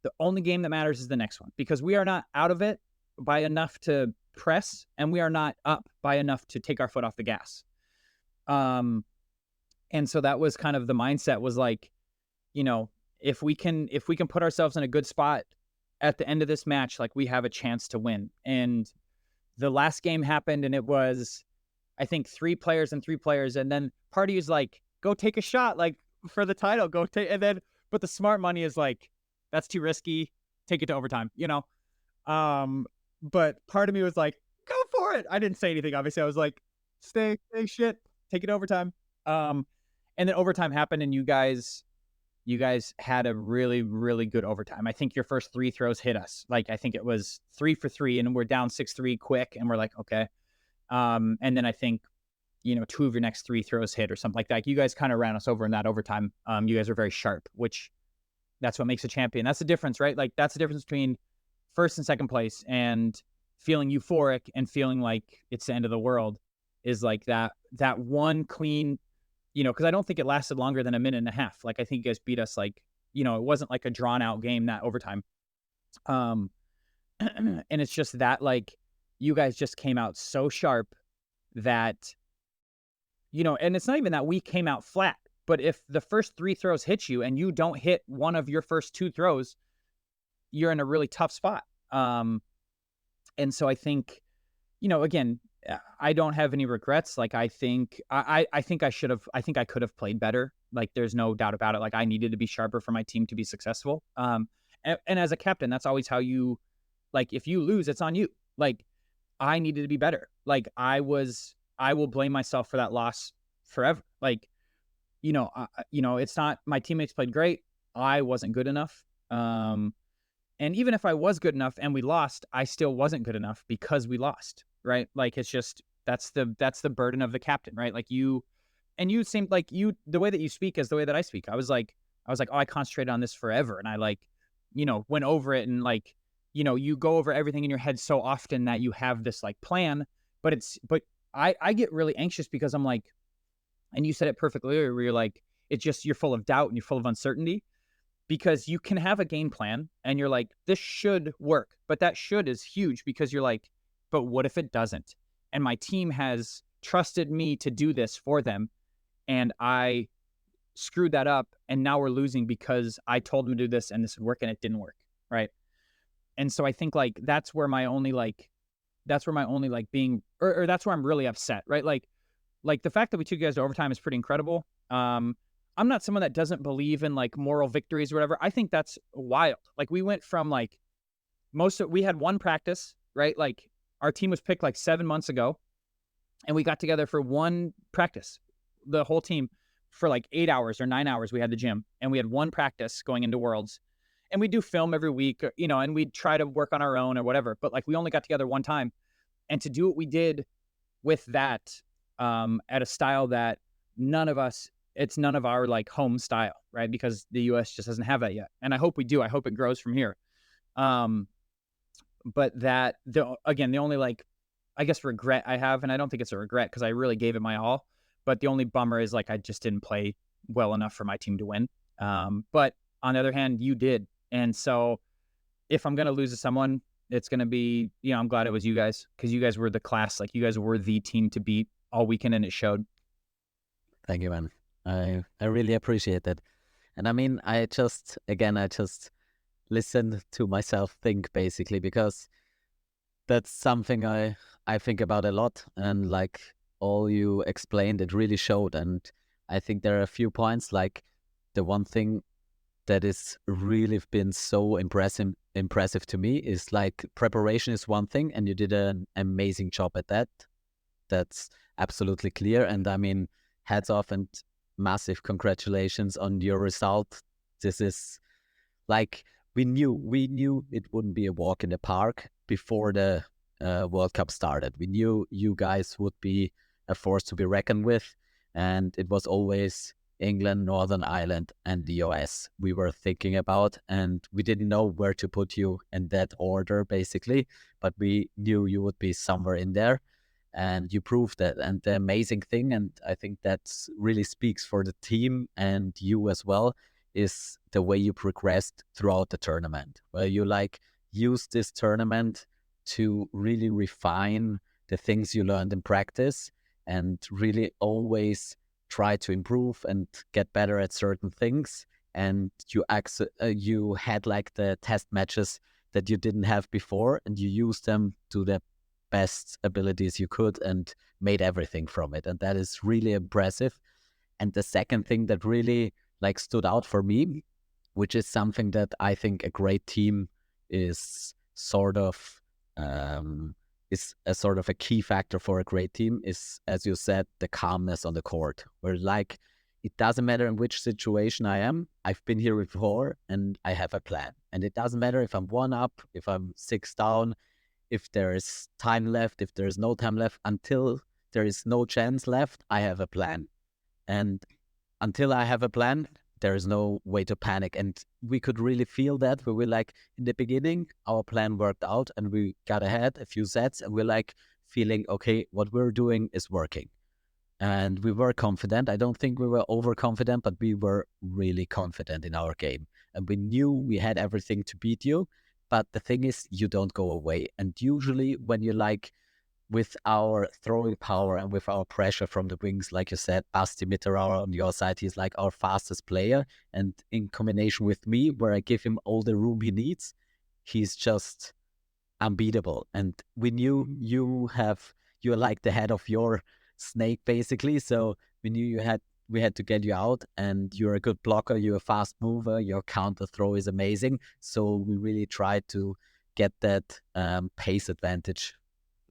the only game that matters is the next one, because we are not out of it by enough to press, and we are not up by enough to take our foot off the gas. And so that was kind of the mindset, was like, if we can put ourselves in a good spot at the end of this match, like we have a chance to win. And the last game happened, and it was, I think, 3 players and 3 players, and then Party is like, go take a shot, like for the title, go take, and then, but the smart money is like, that's too risky, take it to overtime, but part of me was like, go for it. I didn't say anything, obviously. I was like, stay shit, take it to overtime. And then overtime happened, and you guys had a really, really good overtime. I think your first 3 throws hit us. Like, I think it was 3 for 3, and we're down 6-3 quick, and we're like, okay. And then I think, 2 of your next 3 throws hit or something like that. You guys kind of ran us over in that overtime. You guys were very sharp, which that's what makes a champion. That's the difference, right? Like, that's the difference between first and second place and feeling euphoric and feeling like it's the end of the world, is like that one clean, because I don't think it lasted longer than a minute and a half. Like, I think you guys beat us like, it wasn't like a drawn out game, that overtime. And it's just that, like, you guys just came out so sharp that, and it's not even that we came out flat, but if the first 3 throws hit you and you don't hit one of your first 2 throws, you're in a really tough spot. And so I think, again, I don't have any regrets. Like, I think I could have played better. Like, there's no doubt about it. Like, I needed to be sharper for my team to be successful. And as a captain, that's always how you, like, if you lose, it's on you. Like, I needed to be better. Like, I will blame myself for that loss forever. Like, it's not my teammates played great. I wasn't good enough. And even if I was good enough and we lost, I still wasn't good enough because we lost, right? Like it's just that's the burden of the captain, right? Like you seemed like the way that you speak is the way that I speak. I was like, oh, I concentrated on this forever, and I like, went over it, and like, you go over everything in your head so often that you have this like plan, but I get really anxious because I'm like, and you said it perfectly earlier, where you're like, it's just you're full of doubt and you're full of uncertainty because you can have a game plan and you're like, this should work. But that should is huge because you're like, but what if it doesn't? And my team has trusted me to do this for them. And I screwed that up. And now we're losing because I told them to do this and this would work and it didn't work. Right. And so I think like that's where my only being, or that's where I'm really upset. Right. Like the fact that we took you guys to overtime is pretty incredible. I'm not someone that doesn't believe in like moral victories or whatever. I think that's wild. Like we went from like we had one practice, right? Like our team was picked like 7 months ago and we got together for one practice, the whole team for like 8 hours or 9 hours. We had the gym and we had one practice going into Worlds and we do film every week, and we'd try to work on our own or whatever. But like we only got together one time, and to do what we did with that at a style that it's none of our like home style, right? Because the US just doesn't have that yet. And I hope we do. I hope it grows from here. Um, but the only like, I guess regret I have, and I don't think it's a regret because I really gave it my all, but the only bummer is like, I just didn't play well enough for my team to win. But on the other hand, you did. And so if I'm going to lose to someone, it's going to be, I'm glad it was you guys because you guys were the class. Like you guys were the team to beat all weekend and it showed. Thank you, man. I really appreciate that. And I mean, I just listen to myself think basically because that's something I think about a lot. And like all you explained, it really showed. And I think there are a few points, like the one thing that is really been so impressive to me is like preparation is one thing, and you did an amazing job at that. That's absolutely clear. And I mean, hats off and massive congratulations on your result. This is like we knew it wouldn't be a walk in the park before the World Cup started. We knew you guys would be a force to be reckoned with, and it was always England, Northern Ireland, and the US we were thinking about, and we didn't know where to put you in that order basically, but we knew you would be somewhere in there. And you proved that. And the amazing thing, and I think that's really speaks for the team and you as well, is the way you progressed throughout the tournament, where you like use this tournament to really refine the things you learned in practice and really always try to improve and get better at certain things. And you had like the test matches that you didn't have before, and you used them to the best abilities you could and made everything from it. And that is really impressive. And the second thing that really like stood out for me, which is something that I think a great team is sort of is a sort of a key factor for a great team, is, as you said, the calmness on the court, where like it doesn't matter in which situation I am, I've been here before and I have a plan. And it doesn't matter if I'm one up, if I'm six down, if there is time left, if there is no time left, until there is no chance left, I have a plan. And until I have a plan, there is no way to panic. And we could really feel that. We were like, in the beginning, our plan worked out and we got ahead a few sets and we're like feeling, okay, what we're doing is working. And we were confident. I don't think we were overconfident, but we were really confident in our game. And we knew we had everything to beat you. But the thing is, you don't go away. And usually when you like, with our throwing power and with our pressure from the wings, like you said, Basti Mitterauer on your side, he's like our fastest player. And in combination with me, where I give him all the room he needs, he's just unbeatable. And we knew you're like the head of your snake, basically. So we knew we had to get you out, and you're a good blocker, you're a fast mover, your counter throw is amazing. So we really tried to get that pace advantage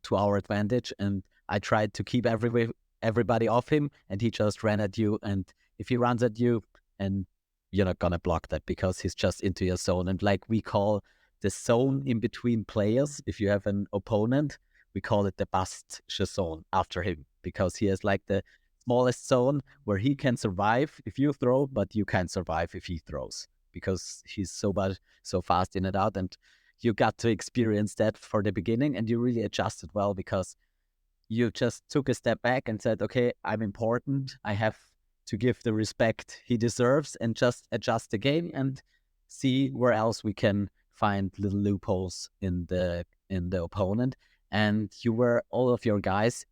to our advantage, and I tried to keep everybody off him, and he just ran at you and if he runs at you, and you're not gonna block that because he's just into your zone. And like we call the zone in between players, if you have an opponent, we call it the bast zone after him, because he has like the smallest zone where he can survive if you throw, but you can't survive if he throws, because he's so fast in and out. And you got to experience that for the beginning, and you really adjusted well, because you just took a step back and said, okay, I'm important. I have to give the respect he deserves, and just adjust the game and see where else we can find little loopholes in the opponent. And you were, all of your guys,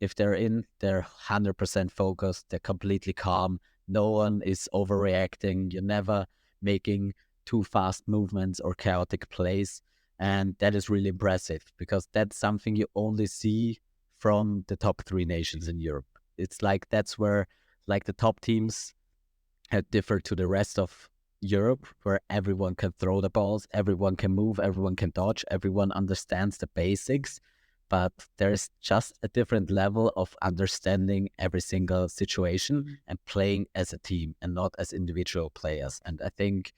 if they're in, they're 100% focused. They're completely calm. No one is overreacting. You're never making too fast movements or chaotic plays. And that is really impressive, because that's something you only see from the top 3 nations in Europe. It's like that's where like the top teams differ to the rest of Europe, where everyone can throw the balls, everyone can move, everyone can dodge, everyone understands the basics. But there's just a different level of understanding every single situation and playing as a team and not as individual players. And I think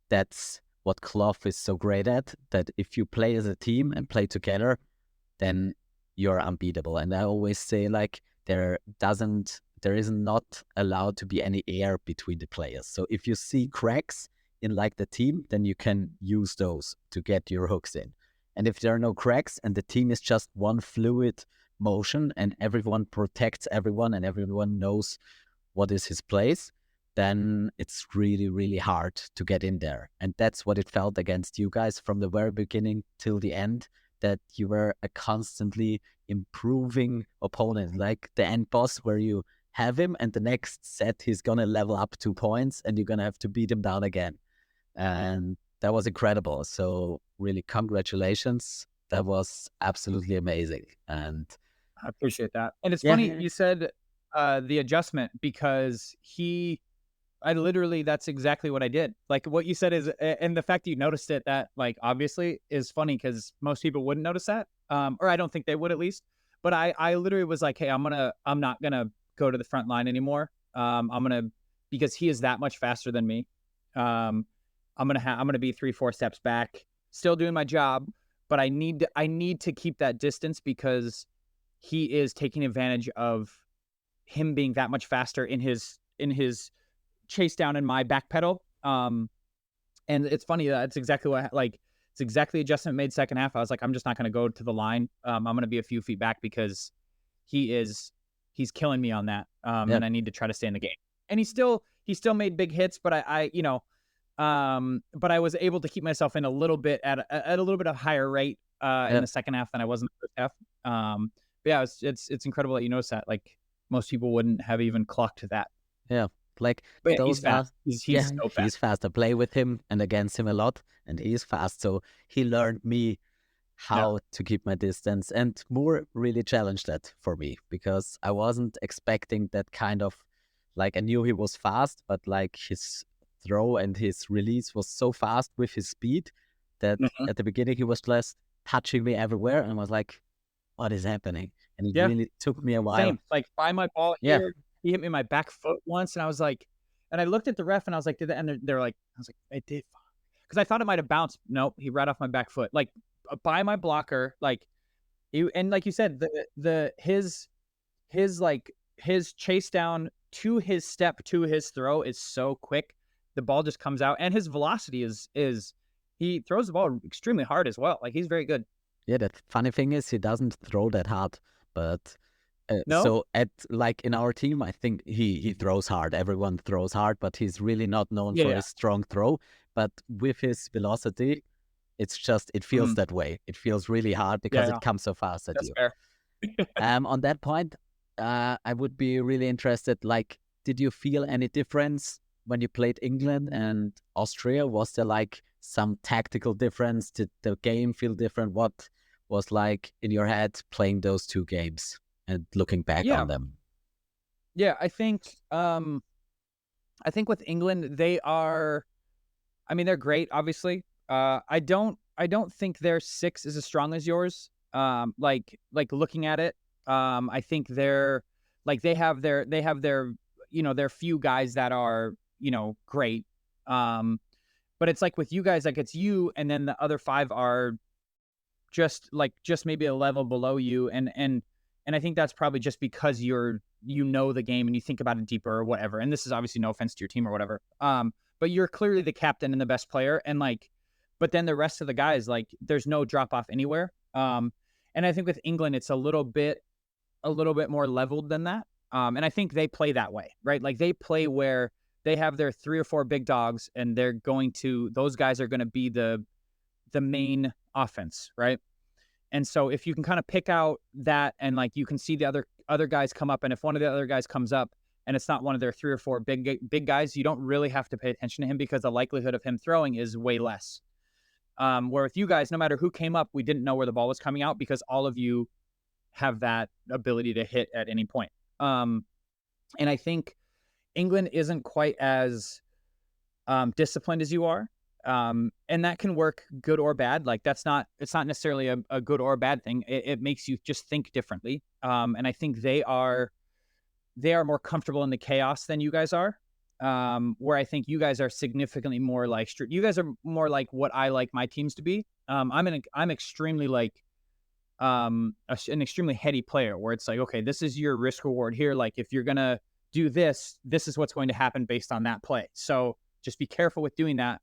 that's what Clough is so great at, that if you play as a team and play together, then you're unbeatable. And I always say, like, there is not allowed to be any air between the players. So if you see cracks in like the team, then you can use those to get your hooks in. And if there are no cracks and the team is just one fluid motion and everyone protects everyone and everyone knows what is his place, then it's really, really hard to get in there. And that's what it felt against you guys from the very beginning till the end, that you were a constantly improving opponent, like the end boss where you have him and the next set he's going to level up 2 points and you're going to have to beat him down again. And that was incredible. So really, congratulations. That was absolutely amazing. And I appreciate that. And it's yeah, funny you said the adjustment, because I literally, that's exactly what I did. Like what you said is, and the fact that you noticed it, that like obviously is funny, because most people wouldn't notice that. Or I don't think they would, at least. But I literally was like, hey, I'm not gonna go to the front line anymore. Because he is that much faster than me. I'm gonna be 3-4 steps back, still doing my job, but I need to keep that distance, because he is taking advantage of him being that much faster in his chase down in my back pedal. And it's funny that it's exactly it's exactly the adjustment made second half. I was like, I'm just not going to go to the line. I'm going to be a few feet back, because he's killing me on that. And I need to try to stay in the game. And he still made big hits, but but I was able to keep myself in a little bit at a little bit of higher rate in the second half than I was in the first half. But yeah, it's incredible that you noticed that. Like most people wouldn't have even clocked that. Yeah. Like but yeah, those he's fast. He's so fast. He's fast. I play with him and against him a lot, and he's fast. So he learned me how to keep my distance, and Moore really challenged that for me, because I wasn't expecting that kind of, like, I knew he was fast, but like his throw and his release was so fast with his speed that at the beginning he was just touching me everywhere, and I was like, what is happening? And it really took me a while. Same. Like by my ball here, he hit me in my back foot once, and I was like, and I looked at the ref and I was like, did that? And they're like, I was like, it did, because I thought it might have bounced. Nope, he right off my back foot, like by my blocker. Like you, and like you said, his chase down to his step to his throw is so quick. The ball just comes out, and his velocity is he throws the ball extremely hard as well. Like he's very good. Yeah, the funny thing is he doesn't throw that hard, but no? So at like in our team, I think he throws hard. Everyone throws hard, but he's really not known for his strong throw. But with his velocity, it's just, it feels that way. It feels really hard because it comes so fast at That's you. Fair. On that point, I would be really interested. Like, did you feel any difference when you played England and Austria? Was there like some tactical difference? Did the game feel different? What was like in your head playing those 2 games and looking back on them? Yeah, I think with England, they are, I mean, they're great, obviously. I don't think their 6 is as strong as yours. Like looking at it, I think they're like, they have their there are few guys that are, great. But it's like with you guys, like it's you, and then the other 5 are just maybe a level below you. And I think that's probably just because the game and you think about it deeper or whatever. And this is obviously no offense to your team or whatever. But you're clearly the captain and the best player. And but then the rest of the guys, there's no drop off anywhere. And I think with England, it's a little bit more leveled than that. And I think they play that way, right? Like they play where they have their 3 or 4 big dogs, and those guys are going to be the main offense, right? And so if you can kind of pick out that, and you can see the other guys come up, and if one of the other guys comes up and it's not one of their 3 or 4 big guys, you don't really have to pay attention to him because the likelihood of him throwing is way less. Where with you guys, no matter who came up, we didn't know where the ball was coming out because all of you have that ability to hit at any point. And I think England isn't quite as disciplined as you are. And that can work good or bad. It's not necessarily a good or bad thing. It makes you just think differently. And I think they are more comfortable in the chaos than you guys are. Where I think you guys are significantly more you guys are more like what I like my teams to be. I'm extremely an extremely heady player where it's okay, this is your risk reward here. If you're going to do this is what's going to happen based on that play. So just be careful with doing that.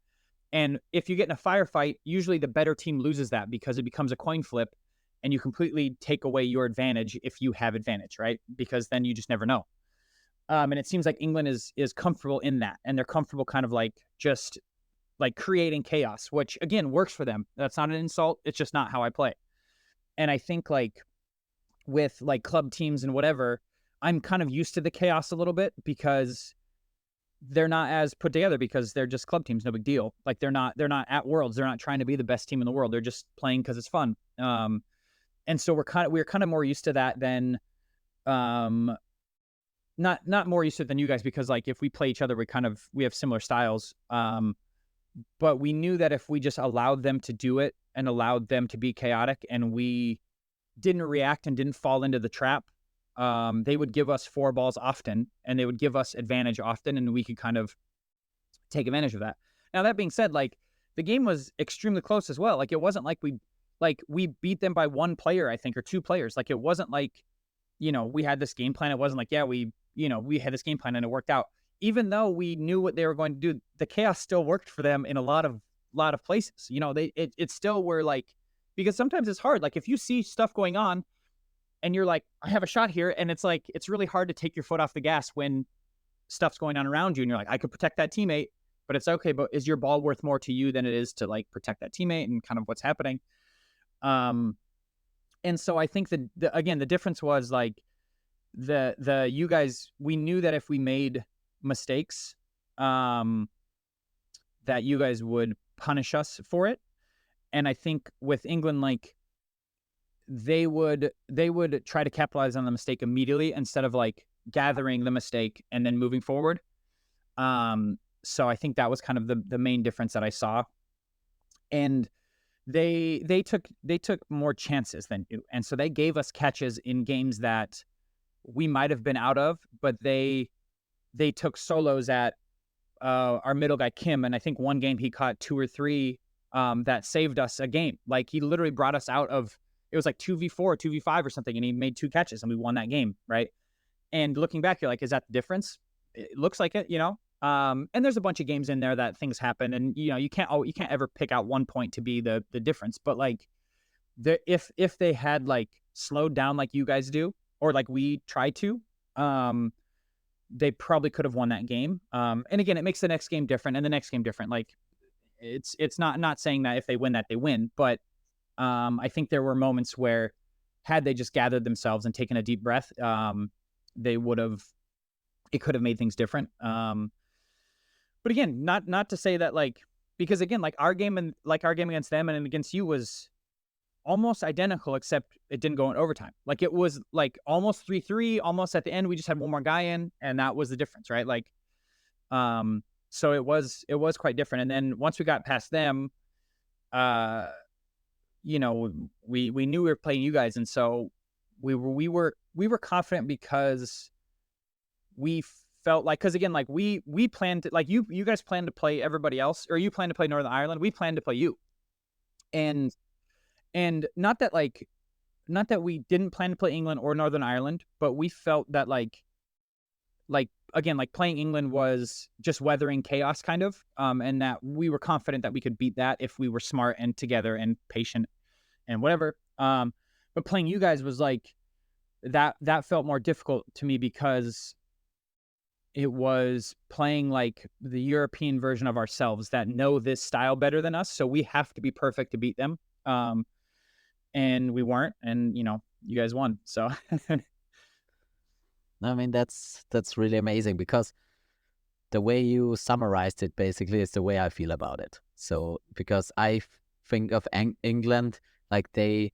And if you get in a firefight, usually the better team loses that because it becomes a coin flip and you completely take away your advantage if you have advantage, right? Because then you just never know. And it seems like England is comfortable in that, and they're comfortable kind of just creating chaos, which again works for them. That's not an insult. It's just not how I play. And I think with club teams and whatever, I'm kind of used to the chaos a little bit because they're not as put together because they're just club teams. No big deal. They're not at Worlds. They're not trying to be the best team in the world. They're just playing because it's fun. And so we're kind of more used to that than, not more used to it than you guys, because if we play each other, we have similar styles. But we knew that if we just allowed them to do it and allowed them to be chaotic and we didn't react and didn't fall into the trap, they would give us 4 balls often and they would give us advantage often, and we could kind of take advantage of that. Now, that being said, the game was extremely close as well. It wasn't we beat them by 1 player, I think, or 2 players. It wasn't we had this game plan. It wasn't we had this game plan and it worked out. Even though we knew what they were going to do, the chaos still worked for them in a lot of places. It still were because sometimes it's hard. If you see stuff going on and you're I have a shot here, and it's it's really hard to take your foot off the gas when stuff's going on around you, and you're I could protect that teammate, but it's okay. But is your ball worth more to you than it is to protect that teammate and kind of what's happening? And so I think the difference was the you guys, we knew that if we made mistakes, that you guys would punish us for it. And I think with England, they would try to capitalize on the mistake immediately instead of gathering the mistake and then moving forward. So I think that was kind of the main difference that I saw. And they took more chances than you, and so they gave us catches in games that we might have been out of, but they took solos at our middle guy Kim, and I think one game he caught 2 or 3 that saved us a game. He literally brought us out of, it was 2v4 or 2v5 or something, and he made 2 catches and we won that game, right? And looking back, you're is that the difference? It looks like it, and there's a bunch of games in there that things happen, and you can't ever pick out one point to be the difference. But if they had slowed down like you guys do, or we try to, they probably could have won that game. And again, it makes the next game different and the next game different. It's not saying that if they win that they win, but I think there were moments where had they just gathered themselves and taken a deep breath, it could have made things different. But again, not to say that because again, our game against them and against you was almost identical, except it didn't go in overtime. It was almost 3-3, almost at the end. We just had one more guy in, and that was the difference, right? So it was quite different. And then once we got past them, we knew we were playing you guys, and so we were confident because we felt like, because again, like we planned to, like you guys planned to play everybody else, or you planned to play Northern Ireland. We planned to play you, and not that we didn't plan to play England or Northern Ireland, but we felt that like again, like playing England was just weathering chaos kind of, and that we were confident that we could beat that if we were smart and together and patient and whatever. But playing you guys was like that felt more difficult to me because it was playing like the European version of ourselves that know this style better than us, so we have to be perfect to beat them. And we weren't, and you guys won. So I mean, that's really amazing, because the way you summarized it basically is the way I feel about it. So because I think of England, like they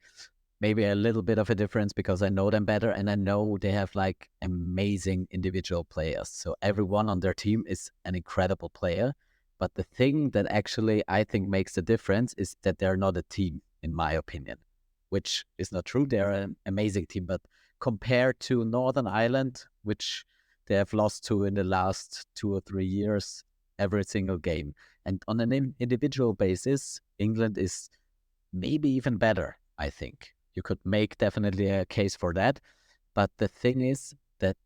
maybe a little bit of a difference because I know them better, and I know they have like amazing individual players. So everyone on their team is an incredible player. But the thing that actually I think makes the difference is that they're not a team, in my opinion, which is not true. They're an amazing team, but compared to Northern Ireland, which they have lost to in the last 2 or 3 years, every single game. And on an individual basis, England is maybe even better, I think. You could make definitely a case for that. But the thing is that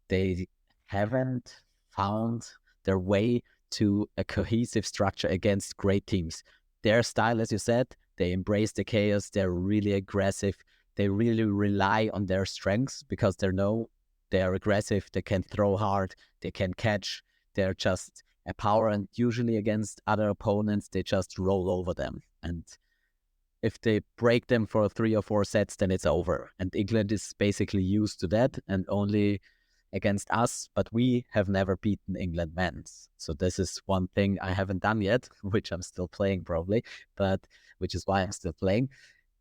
they haven't found their way to a cohesive structure against great teams. Their style, as you said, they embrace the chaos. They're really aggressive. They really rely on their strengths because they know they are aggressive. They can throw hard. They can catch. They're just a power. And usually against other opponents, they just roll over them. And if they break them for 3 or 4 sets, then it's over. And England is basically used to that, and only against us, but we have never beaten England men's. So this is one thing I haven't done yet, which I'm still playing probably, but which is why I'm still playing.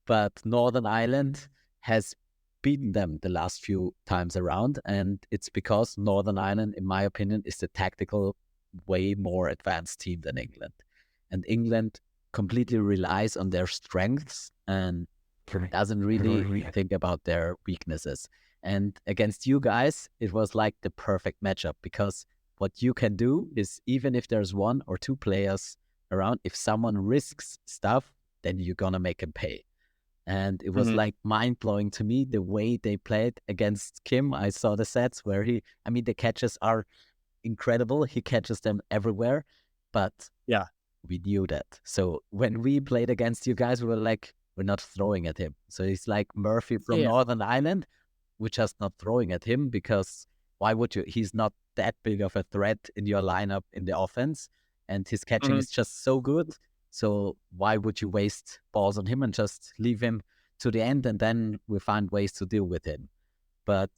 But Northern Ireland has beaten them the last few times around, and it's because Northern Ireland, in my opinion, is the tactical way more advanced team than England. And England completely relies on their strengths and doesn't really think about their weaknesses. And against you guys, it was like the perfect matchup, because what you can do is, even if there's 1 or 2 players around, if someone risks stuff, then you're gonna make him pay. And it was like mind-blowing to me the way they played against Kim. I saw the sets where the catches are incredible. He catches them everywhere, but yeah, we knew that. So when we played against you guys, we were like, we're not throwing at him. So he's like Murphy from Northern Ireland. We're just not throwing at him, because why would you? He's not that big of a threat in your lineup in the offense, and his catching is just so good. So why would you waste balls on him and just leave him to the end, and then we find ways to deal with him? But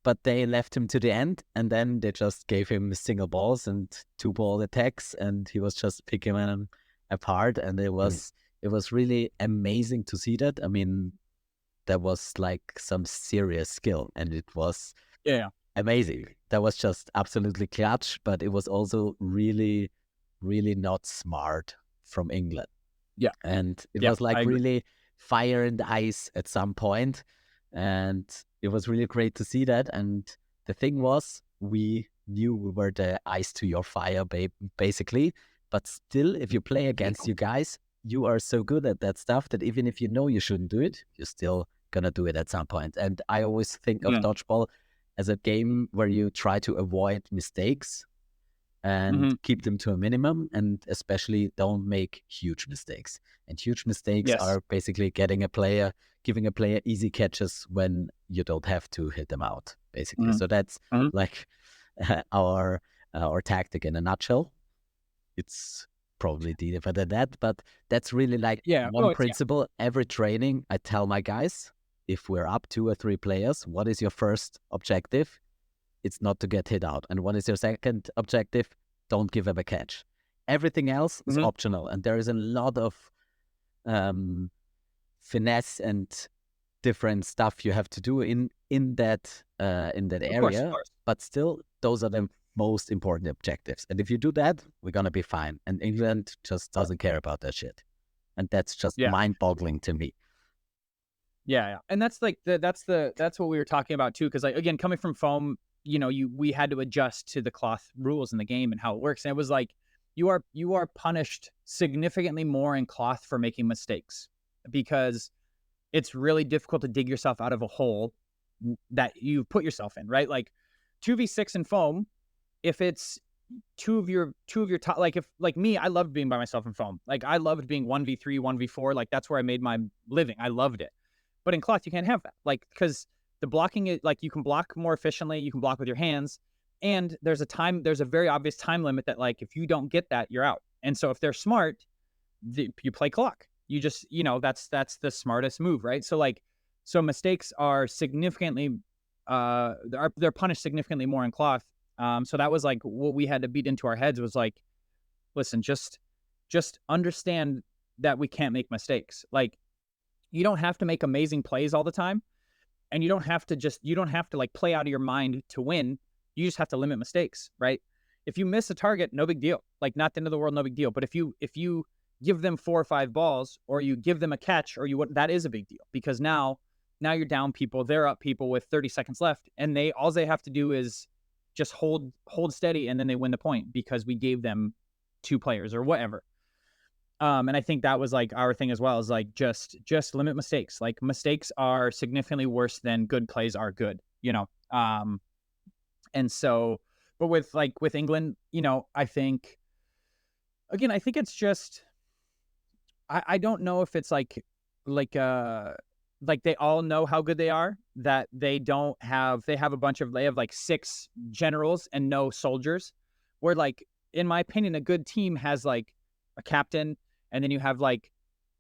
but they left him to the end, and then they just gave him single balls and 2-ball attacks, and he was just picking them apart. And it was really amazing to see that. I mean, that was like some serious skill, and it was amazing. That was just absolutely clutch, but it was also really, really not smart from England. Yeah. And it was like really fire in the ice at some point, and it was really great to see that. And the thing was, we knew we were the ice to your fire, basically. But still, if you play against you guys, you are so good at that stuff that even if you know you shouldn't do it, you're still gonna do it at some point. And I always think of dodgeball as a game where you try to avoid mistakes and keep them to a minimum, and especially don't make huge mistakes. And huge mistakes are basically giving a player easy catches when you don't have to hit them out, basically. So that's like our tactic in a nutshell. It's probably deeper than that, but that's really like one principle. Every training, I tell my guys, if we're up 2 or 3 players, what is your first objective? It's not to get hit out. And what is your second objective? Don't give up a catch. Everything else is optional. And there is a lot of finesse and different stuff you have to do in that area. Of course. But still, those are the most important objectives. And if you do that, we're gonna be fine. And England just doesn't care about that shit. And that's just mind-boggling to me. Yeah. And that's like that's what we were talking about too. Because like, again, coming from foam, we had to adjust to the cloth rules in the game and how it works. And it was like, you are punished significantly more in cloth for making mistakes, because it's really difficult to dig yourself out of a hole that you put yourself in, right? Like 2v6 in foam, if it's two of your top, like if like me, I loved being by myself in foam. Like I loved being 1v3, 1v4. Like that's where I made my living. I loved it. But in cloth, you can't have that. Like, because the blocking it, like you can block more efficiently, you can block with your hands. And there's a very obvious time limit that, like, if you don't get that, you're out. And so if they're smart, you play clock. You just, that's the smartest move, right? So like, so mistakes are significantly, they're punished significantly more in cloth. So that was like what we had to beat into our heads, was like, listen, just understand that we can't make mistakes. Like, you don't have to make amazing plays all the time, and you don't have to like play out of your mind to win. You just have to limit mistakes, right? If you miss a target, no big deal. Like, not the end of the world, no big deal. But if you give them 4 or 5 balls, or you give them a catch, or that is a big deal, because now you're down people, they're up people with 30 seconds left, and all they have to do is just hold steady, and then they win the point because we gave them 2 players or whatever. And I think that was like our thing as well, is like, just limit mistakes. Like, mistakes are significantly worse than good plays are good, and so, but with England, I think it's just, I don't know if it's like they all know how good they are, that they have like 6 generals and no soldiers, where, like, in my opinion, a good team has like a captain, and then you have like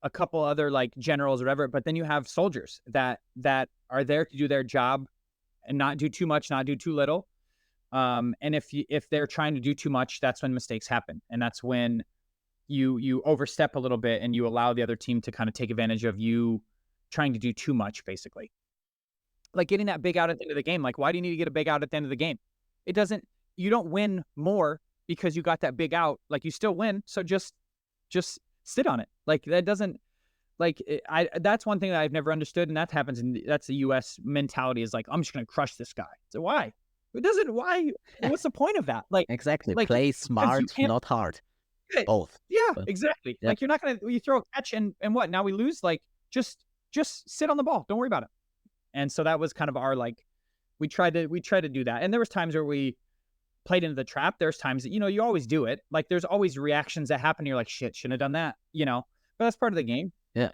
a couple other like generals or whatever, but then you have soldiers that are there to do their job and not do too much, not do too little. And if they're trying to do too much, that's when mistakes happen. And that's when you overstep a little bit, and you allow the other team to kind of take advantage of you trying to do too much, basically. Like getting that big out at the end of the game. Like, why do you need to get a big out at the end of the game? You don't win more because you got that big out. Like, you still win. So just sit on it. Like, that doesn't, like, that's one thing that I've never understood. And that happens. That's the US mentality, is like, I'm just going to crush this guy. So why? Why? What's the point of that? Like, exactly. Play smart, not hard. Both. Yeah, exactly. Yep. Like, you're not going to, you throw a catch and what? Now we lose? Like, just sit on the ball. Don't worry about it. And so that was kind of our, like, we tried to do that. And there was times where we played into the trap. There's times that, you always do it. Like, there's always reactions that happen. You're like, shit, shouldn't have done that, but that's part of the game. Yeah.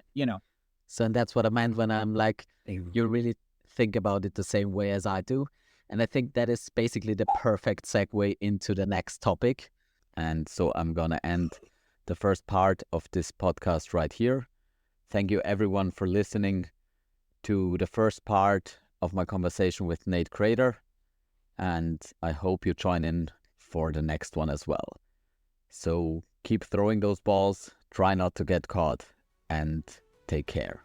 So that's what I meant when I'm like, you really think about it the same way as I do. And I think that is basically the perfect segue into the next topic. And so I'm going to end the first part of this podcast right here. Thank you everyone for listening to the first part of my conversation with Nate Kreiter. And I hope you join in for the next one as well. So keep throwing those balls, try not to get caught, and take care.